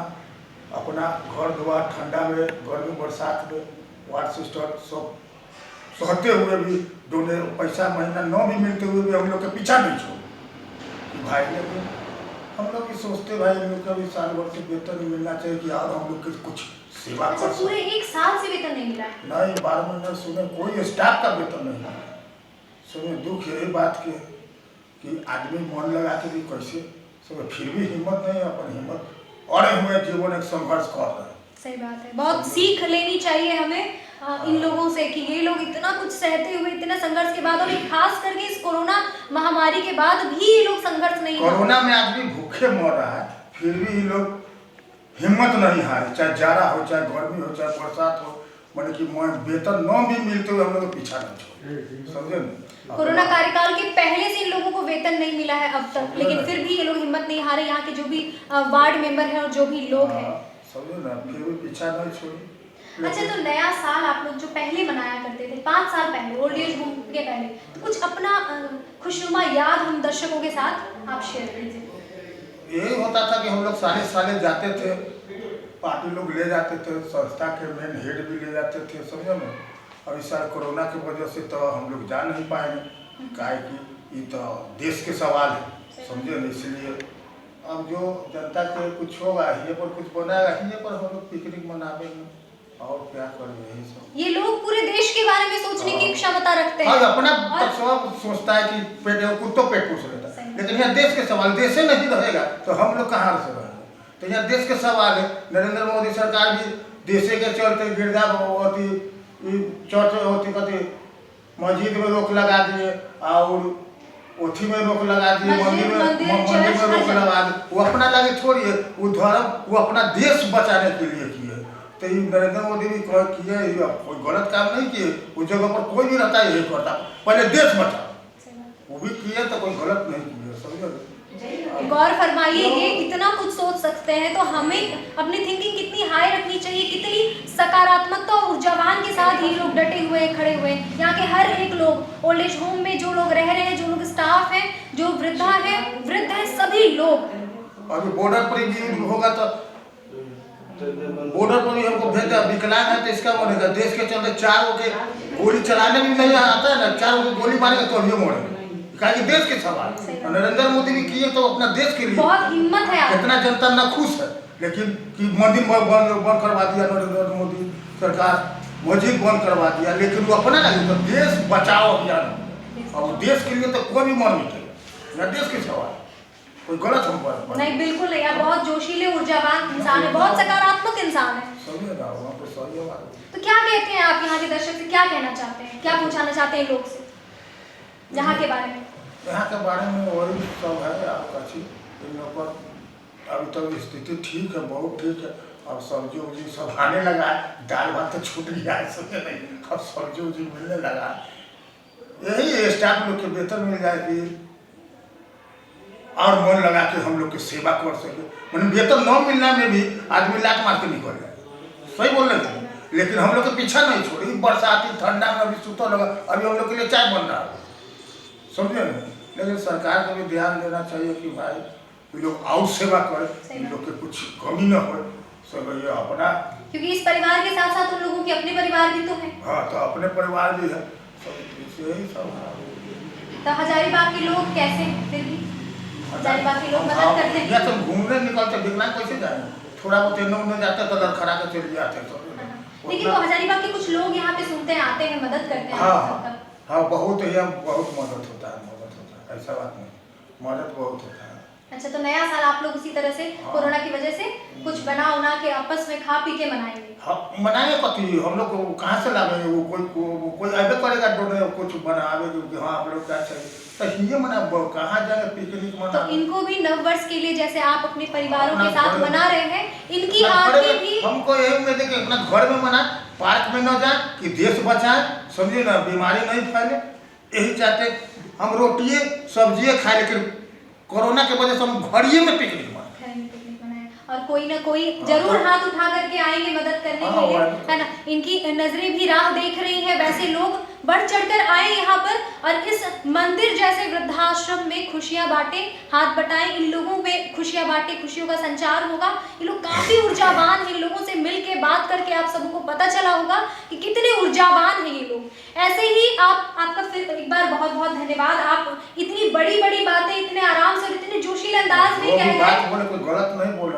अपना घर द्वार ठंडा में, गर्मी बरसात में वार्ड सिस्टर सब सहते हुए भी डोने पैसा महीना न भी मिलते हुए भी हम लोग के पीछा नहीं छोड़ भाई। लेकिन हम लोग भी सोचते भाई हम लोग का भी साल भर से वेतन मिलना चाहिए कि और हम लोग के कुछ सेवा अच्छा, कर पूरे 1 साल से वेतन नहीं मिला है? नहीं, 12 महीने सुने कोई स्टाफ का वेतन नहीं मिला। सुने दुख यही बात के कि आदमी मन लगा के भी कैसे सब, फिर भी हिम्मत नहीं, अपन हिम्मत और हुए जीवन एक संघर्ष कर रहे हैं। सही बात है, बहुत सीख लेनी चाहिए हमें इन लोगों से कि ये लोग इतना कुछ सहते हुए, इतना संघर्ष के बाद, और खास करके इस कोरोना महामारी के बाद भी ये लोग संघर्ष नहीं। कोरोना में आदमी भूखे मर रहा है, फिर भी ये लोग हिम्मत नहीं हारे, चाहे जाड़ा हो, चाहे गर्मी हो, चाहे बरसात हो, मैंने कि वेतन न भी मिलते हुए हम लोग पीछा नहीं छोड़े, समझे ना। कोरोना कार्यकाल के पहले से इन लोगों को वेतन नहीं मिला है अब तक, लेकिन फिर भी ये लोग हिम्मत नहीं हारे। यहाँ के जो भी वार्ड मेंबर हैं और जो भी लोग हैं, समझे ना, फिर भी पीछा नहीं छोड़े। अच्छा, तो नया साल आप लोग जो पहले मनाया करते थे 5 साल पहले, ओल्ड एज होम के पहले, तो कुछ अपना खुशनुमा याद हम दर्शकों के साथ आप शेयर कीजिए। यही होता था कि हम लोग साले जाते थे, पार्टी लोग ले जाते थे, संस्था के मेन हेड भी ले जाते थे, समझो ना। अब इस साल कोरोना की वजह से तो हम लोग जा नहीं पाएंगे, काहे कि ये तो देश के सवाल है, समझे ना। इसलिए अब जो जनता के कुछ होगा ये पर कुछ बनाएगा, ये पर हम लोग पिकनिक मनावेंगे और क्या करेंगे, यही सब। ये लोग पूरे देश के बारे में सोचने की क्षमता रखते हैं। हाँ, अपना सब सोचता है कि पेट कुत्तों पेट पूछ लेता है, लेकिन यहाँ देश के सवाल, देश नहीं रहेगा तो हम लोग कहाँ से रहेंगे। तो यहाँ देश के सवाल है। नरेंद्र मोदी सरकार भी देशे के चलते गिरजा होती, चर्च होती, कथी मस्जिद में रोक लगा दिए और ओथी में रोक लगा दिए, मंदिर में रोक लगा दिए। वो अपना लगे छोड़िए, वो धर्म वो अपना देश बचाने के लिए किए। तो ये नरेंद्र मोदी भी किए, कोई गलत काम नहीं किए। उस जगह पर कोई भी रहता है यही करता, पहले देश बचाओ, वो भी किए तो कोई गलत नहीं किए, समझे। गौर फरमाइए, ये इतना कुछ सोच सकते हैं तो हमें अपनी थिंकिंग कितनी हाई रखनी चाहिए, कितनी सकारात्मकता और ऊर्जावान के साथ ये लोग डटे हुए खड़े हुए। यहाँ के हर एक लोग, ओल्ड एज होम में जो लोग रह रहे हैं, जो लोग स्टाफ हैं, जो वृद्ध हैं, सभी लोग। अभी बॉर्डर पर भी होगा तो बॉर्डर पर भी हमको भेजा, विकलांग है तो इसका मरेगा। देश के चलते 4 के गोली चलाने भी नहीं आता है ना, 4 को गोली मारेगा तो भी मरेगा, कि देश के सवाल। नरेंद्र मोदी भी किए तो अपना देश के लिए, बहुत हिम्मत है। कितना जनता ना खुश है, लेकिन कि मंदिर बंद करवा दिया नरेंद्र मोदी सरकार, मस्जिद बंद करवा दिया, लेकिन वो अपना नहीं, तो देश बचाओ अभियान। और देश के लिए तो कोई भी मर मिटेगा, देश के सवाल, कोई गलत हम पर नहीं, बिल्कुल नहीं। आप बहुत जोशीले ऊर्जावान इंसान है, बहुत सकारात्मक इंसान है। सही ना, वहाँ पर सही है। तो क्या कहते हैं आप यहाँ के दर्शक से, क्या कहना चाहते हैं, क्या पूछाना चाहते हैं लोग से यहाँ के बारे में? यहाँ के बारे में वही सब है आपका चीज। इन लोग पर अभी तक स्थिति ठीक है, बहुत ठीक है। और सब्जी उब्जी सब आने लगा। दाल भात तो छूट गया है, समझे नहीं, अब सब्जी उब्जी मिलने लगा। यही स्टाफ लोग के वेतन मिल जाए कि और मन लगा के हम लोग की सेवा कर सके। मैंने वेतन न मिलना में भी आदमी लात मार के निकल जाए, सही बोल रहे थे। लेकिन हम लोग के पीछा नहीं छोड़ी, बरसाती ठंडा में अभी सुतल लगा, अभी हम लोग के लिए चाय बन रहा है, समझे नहीं। लेकिन सरकार को भी ध्यान देना चाहिए कि भाई ये लोग और सेवा करें, इन लोग के कुछ कमी न हो, सब ये अपना, क्योंकि इस परिवार के साथ साथ उन लोगों के अपने परिवार भी तो हैं। हाँ, तो अपने परिवार भी है, सब यही सब। तो हजारीबाग के लोग कैसे फिर भी हजारीबाग के लोग मदद करते हैं? या तो घूमने निकलते, विकलांग कैसे जाए, थोड़ा बहुत एने उन्ने जाते तो लड़खड़ा के चले जाते तो। लेकिन तो हजारीबाग के कुछ लोग यहाँ पे सुनते हैं, आते हैं, मदद करते हैं। हाँ हाँ, बहुत मदद होता है, ऐसा बात नहीं, मदद बहुत होता है। अच्छा, तो नया साल आप लोग उसी तरह से कोरोना की वजह से कुछ बना उना के आपस में खा पी के मनाएंगे? हाँ, मनाएंगे कति, हम लोग को कहाँ से लाएंगे, वो कोई ऐसे करेगा डोने कुछ बनावे कि हाँ आप लोग क्या चाहिए, तो ये मना कहाँ जाएंगे पिकनिक मना। तो इनको भी नव वर्ष के लिए जैसे आप अपने परिवारों के साथ मना रहे हैं, इनकी आगे भी हमको यही उम्मीद है कि अपना घर में मना, पार्क में न जाए, कि देश बचाए, समझिए ना, बीमारी नहीं फैले, यही चाहते। हम रोटिए सब्जियाँ खाए, लेकिन कोरोना की वजह से हम घरिए में पिकनिक मनाए, और कोई ना कोई जरूर हाथ उठा करके आएंगे मदद करने के लिए, है ना। इनकी नजरें भी राह देख रही हैं, वैसे लोग बढ़ चढ़कर आए यहाँ पर और इस मंदिर जैसे वृद्धाश्रम में खुशियां बांटे, हाथ बटाएं, इन लोगों पे खुशियां बांटे, खुशियों का संचार होगा। ये लोग काफी ऊर्जावान हैं, इन लोगों से मिलके बात करके आप सबको पता चला होगा कि कितने ऊर्जावान हैं ये लोग। ऐसे ही आपका फिर एक बार बहुत बहुत धन्यवाद। आप इतनी बड़ी बड़ी बातें इतने आराम से और इतने जोशीले अंदाज में कह गए,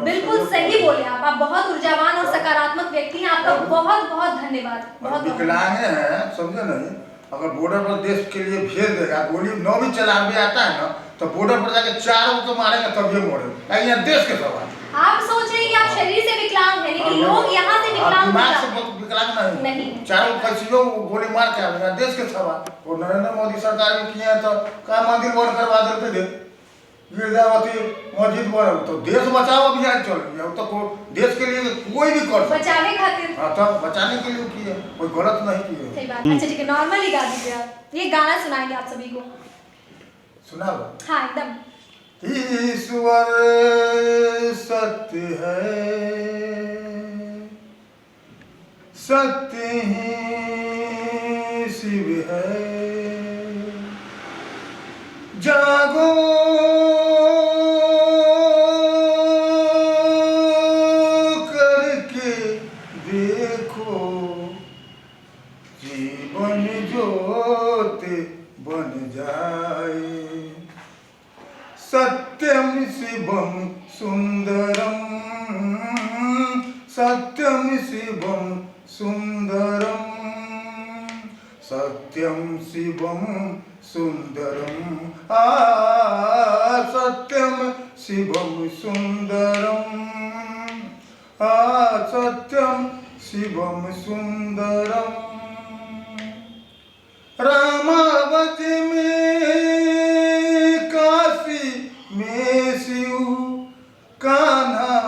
बिल्कुल सही बोले आप बहुत ऊर्जावान और सकारात्मक व्यक्ति हैं। आपका बहुत बहुत धन्यवाद। विकलांग है, समझे नहीं, अगर बॉर्डर पर देश के लिए भेज देगा, गोली न भी चलाने आता है ना, तो बॉर्डर पर जाके 4 को मारेंगे तब ये मोड़े, लेकिन यहाँ देश के सवाल। आप सोच रहे हैं कि आप शरीर से विकलांग हैं, लेकिन लोग यहाँ से विकलांग नहीं, 4 कैसियों गोली मार के आएगा, देश के सवाल। और नरेंद्र मोदी सरकार भी किए हैं, तो क्या मंदिर बंद करवा देते थे, गिरजावती मस्जिद बन, तो देश बचाओ अभियान चल रही है, तो देश के लिए कोई भी कर बचाने खातिर, हाँ, तो बचाने के लिए किए, कोई गलत नहीं किए। सही बात। अच्छा ठीक है, नॉर्मली गा दीजिए आप, ये गाना सुनाएंगे आप सभी को, सुनाओ। हाँ एकदम। ईश्वर सत्य है, सत्य ही शिव है, जागो करके देखो, जीवन ज्योत बन जाए, सत्यम शिवम सुंदरम, सत्यम शिवम सुंदरम, सत्यम शिवम सुंदरम, सत्यम शिवम सुंदरम, सत्यम शिवम सुंदरम। रामावत में काशी में शिव, कान्हा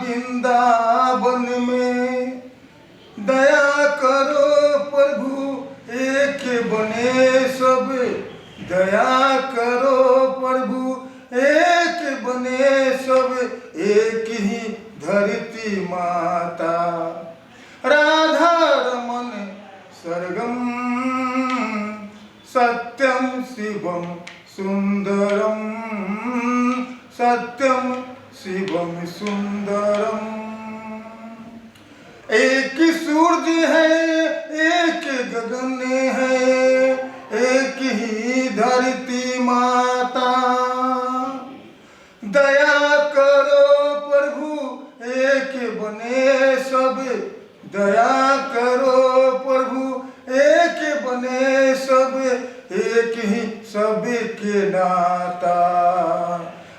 वृंदावन में, दया करो प्रभु एक बने सब, दया करो प्रभु एक बने सब, एक ही धरती माता, राधा रमन सरगम, सत्यम शिवम सुंदरम, सत्यम शिवम सुंदरम। एक सूरज है, एक गगन है, एक ही धरती माता, दया करो प्रभु एक बने सब, दया करो प्रभु एक बने सब, एक ही सब के नाता,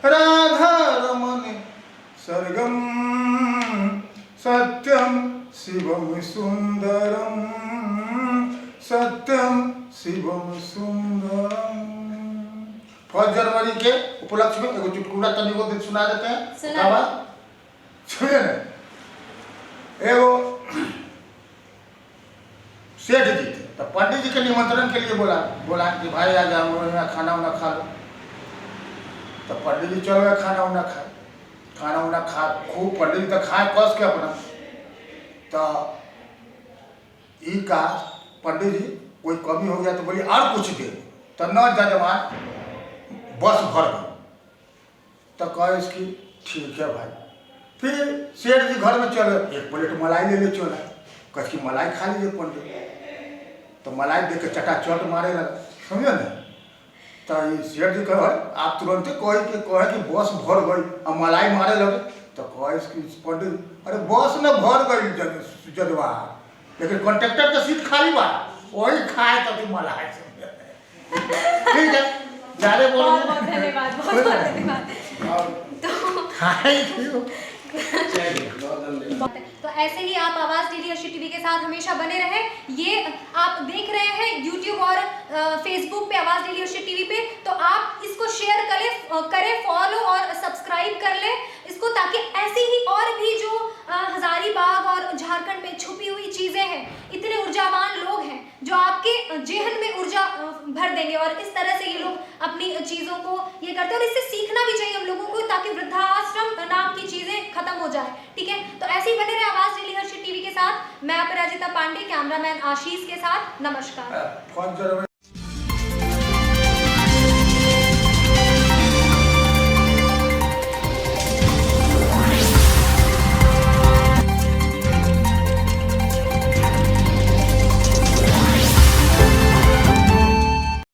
राधा रमन सरगम, सत्यम शिवम सुंदरम, सत्यम शिवम सुंदरम। 1 जनवरी के उपलक्ष्य में एगो चुटकुला तनिको सुना देते हैं। सुना। सुनिए ना, एगो सेठ जी थे, तो पंडित जी के निमंत्रण के लिए बोला कि भाई आज हम लोग यहाँ खाना वाना खा लो। तो पंडित जी चलो गए खाना वाना खा खूब पंडित जी तो खाए कस के अपना। तो ई का पंडित जी कोई कमी हो गया तो बोलिए और कुछ दे, तो न जजमान बस भर गई। तो कहे इसकी ठीक है भाई। फिर सेठ जी घर में चले, एक प्लेट मलाई ले चला, कह की मलाई खा लीजिए पंडित। तो मलाई देख के चटाचट मारे लगा, समझे ना। तो ये सेठ जी कहे आप तुरंत कहे कि बस भर गई और मलाई मारे लगे। तो कहे इसकी पंडित अरे बस न भर गई जदवा, लेकिन कंडक्टर का सीट खाली बा, वही खाए तभी मलाई। ठीक है, ज़्यादा बहुत बहुत धन्यवाद, बहुत बहुत धन्यवाद। तो ऐसे ही आप आवाज़ डेली हर्षित टीवी के साथ हमेशा बने रहे। ये आप देख रहे हैं यूट्यूब और फेसबुक पे आवाज़ डेली हर्षित टीवी पे, तो आप इसको शेयर करें, फॉलो और सब्सक्राइब कर लें इसको, ताकि ऐसे ही और भी जो हजारीबाग और झारखंड में छुपी हुई चीज़ें हैं, इतने ऊर्जावान लोग हैं जो आपके जेहन में ऊर्जा भर देंगे। और इस तरह से ये लोग अपनी चीज़ों को ये करते हैं, और इससे सीखना भी चाहिए हम लोगों को, ताकि वृद्धाश्रम नाम की चीज़ें खत्म हो जाए। ठीक है, तो ऐसे ही बने रहे आवाज़ डेली हर्षित टीवी के साथ। मैं अपराजिता पांडे, कैमरामैन आशीष के साथ। नमस्कार।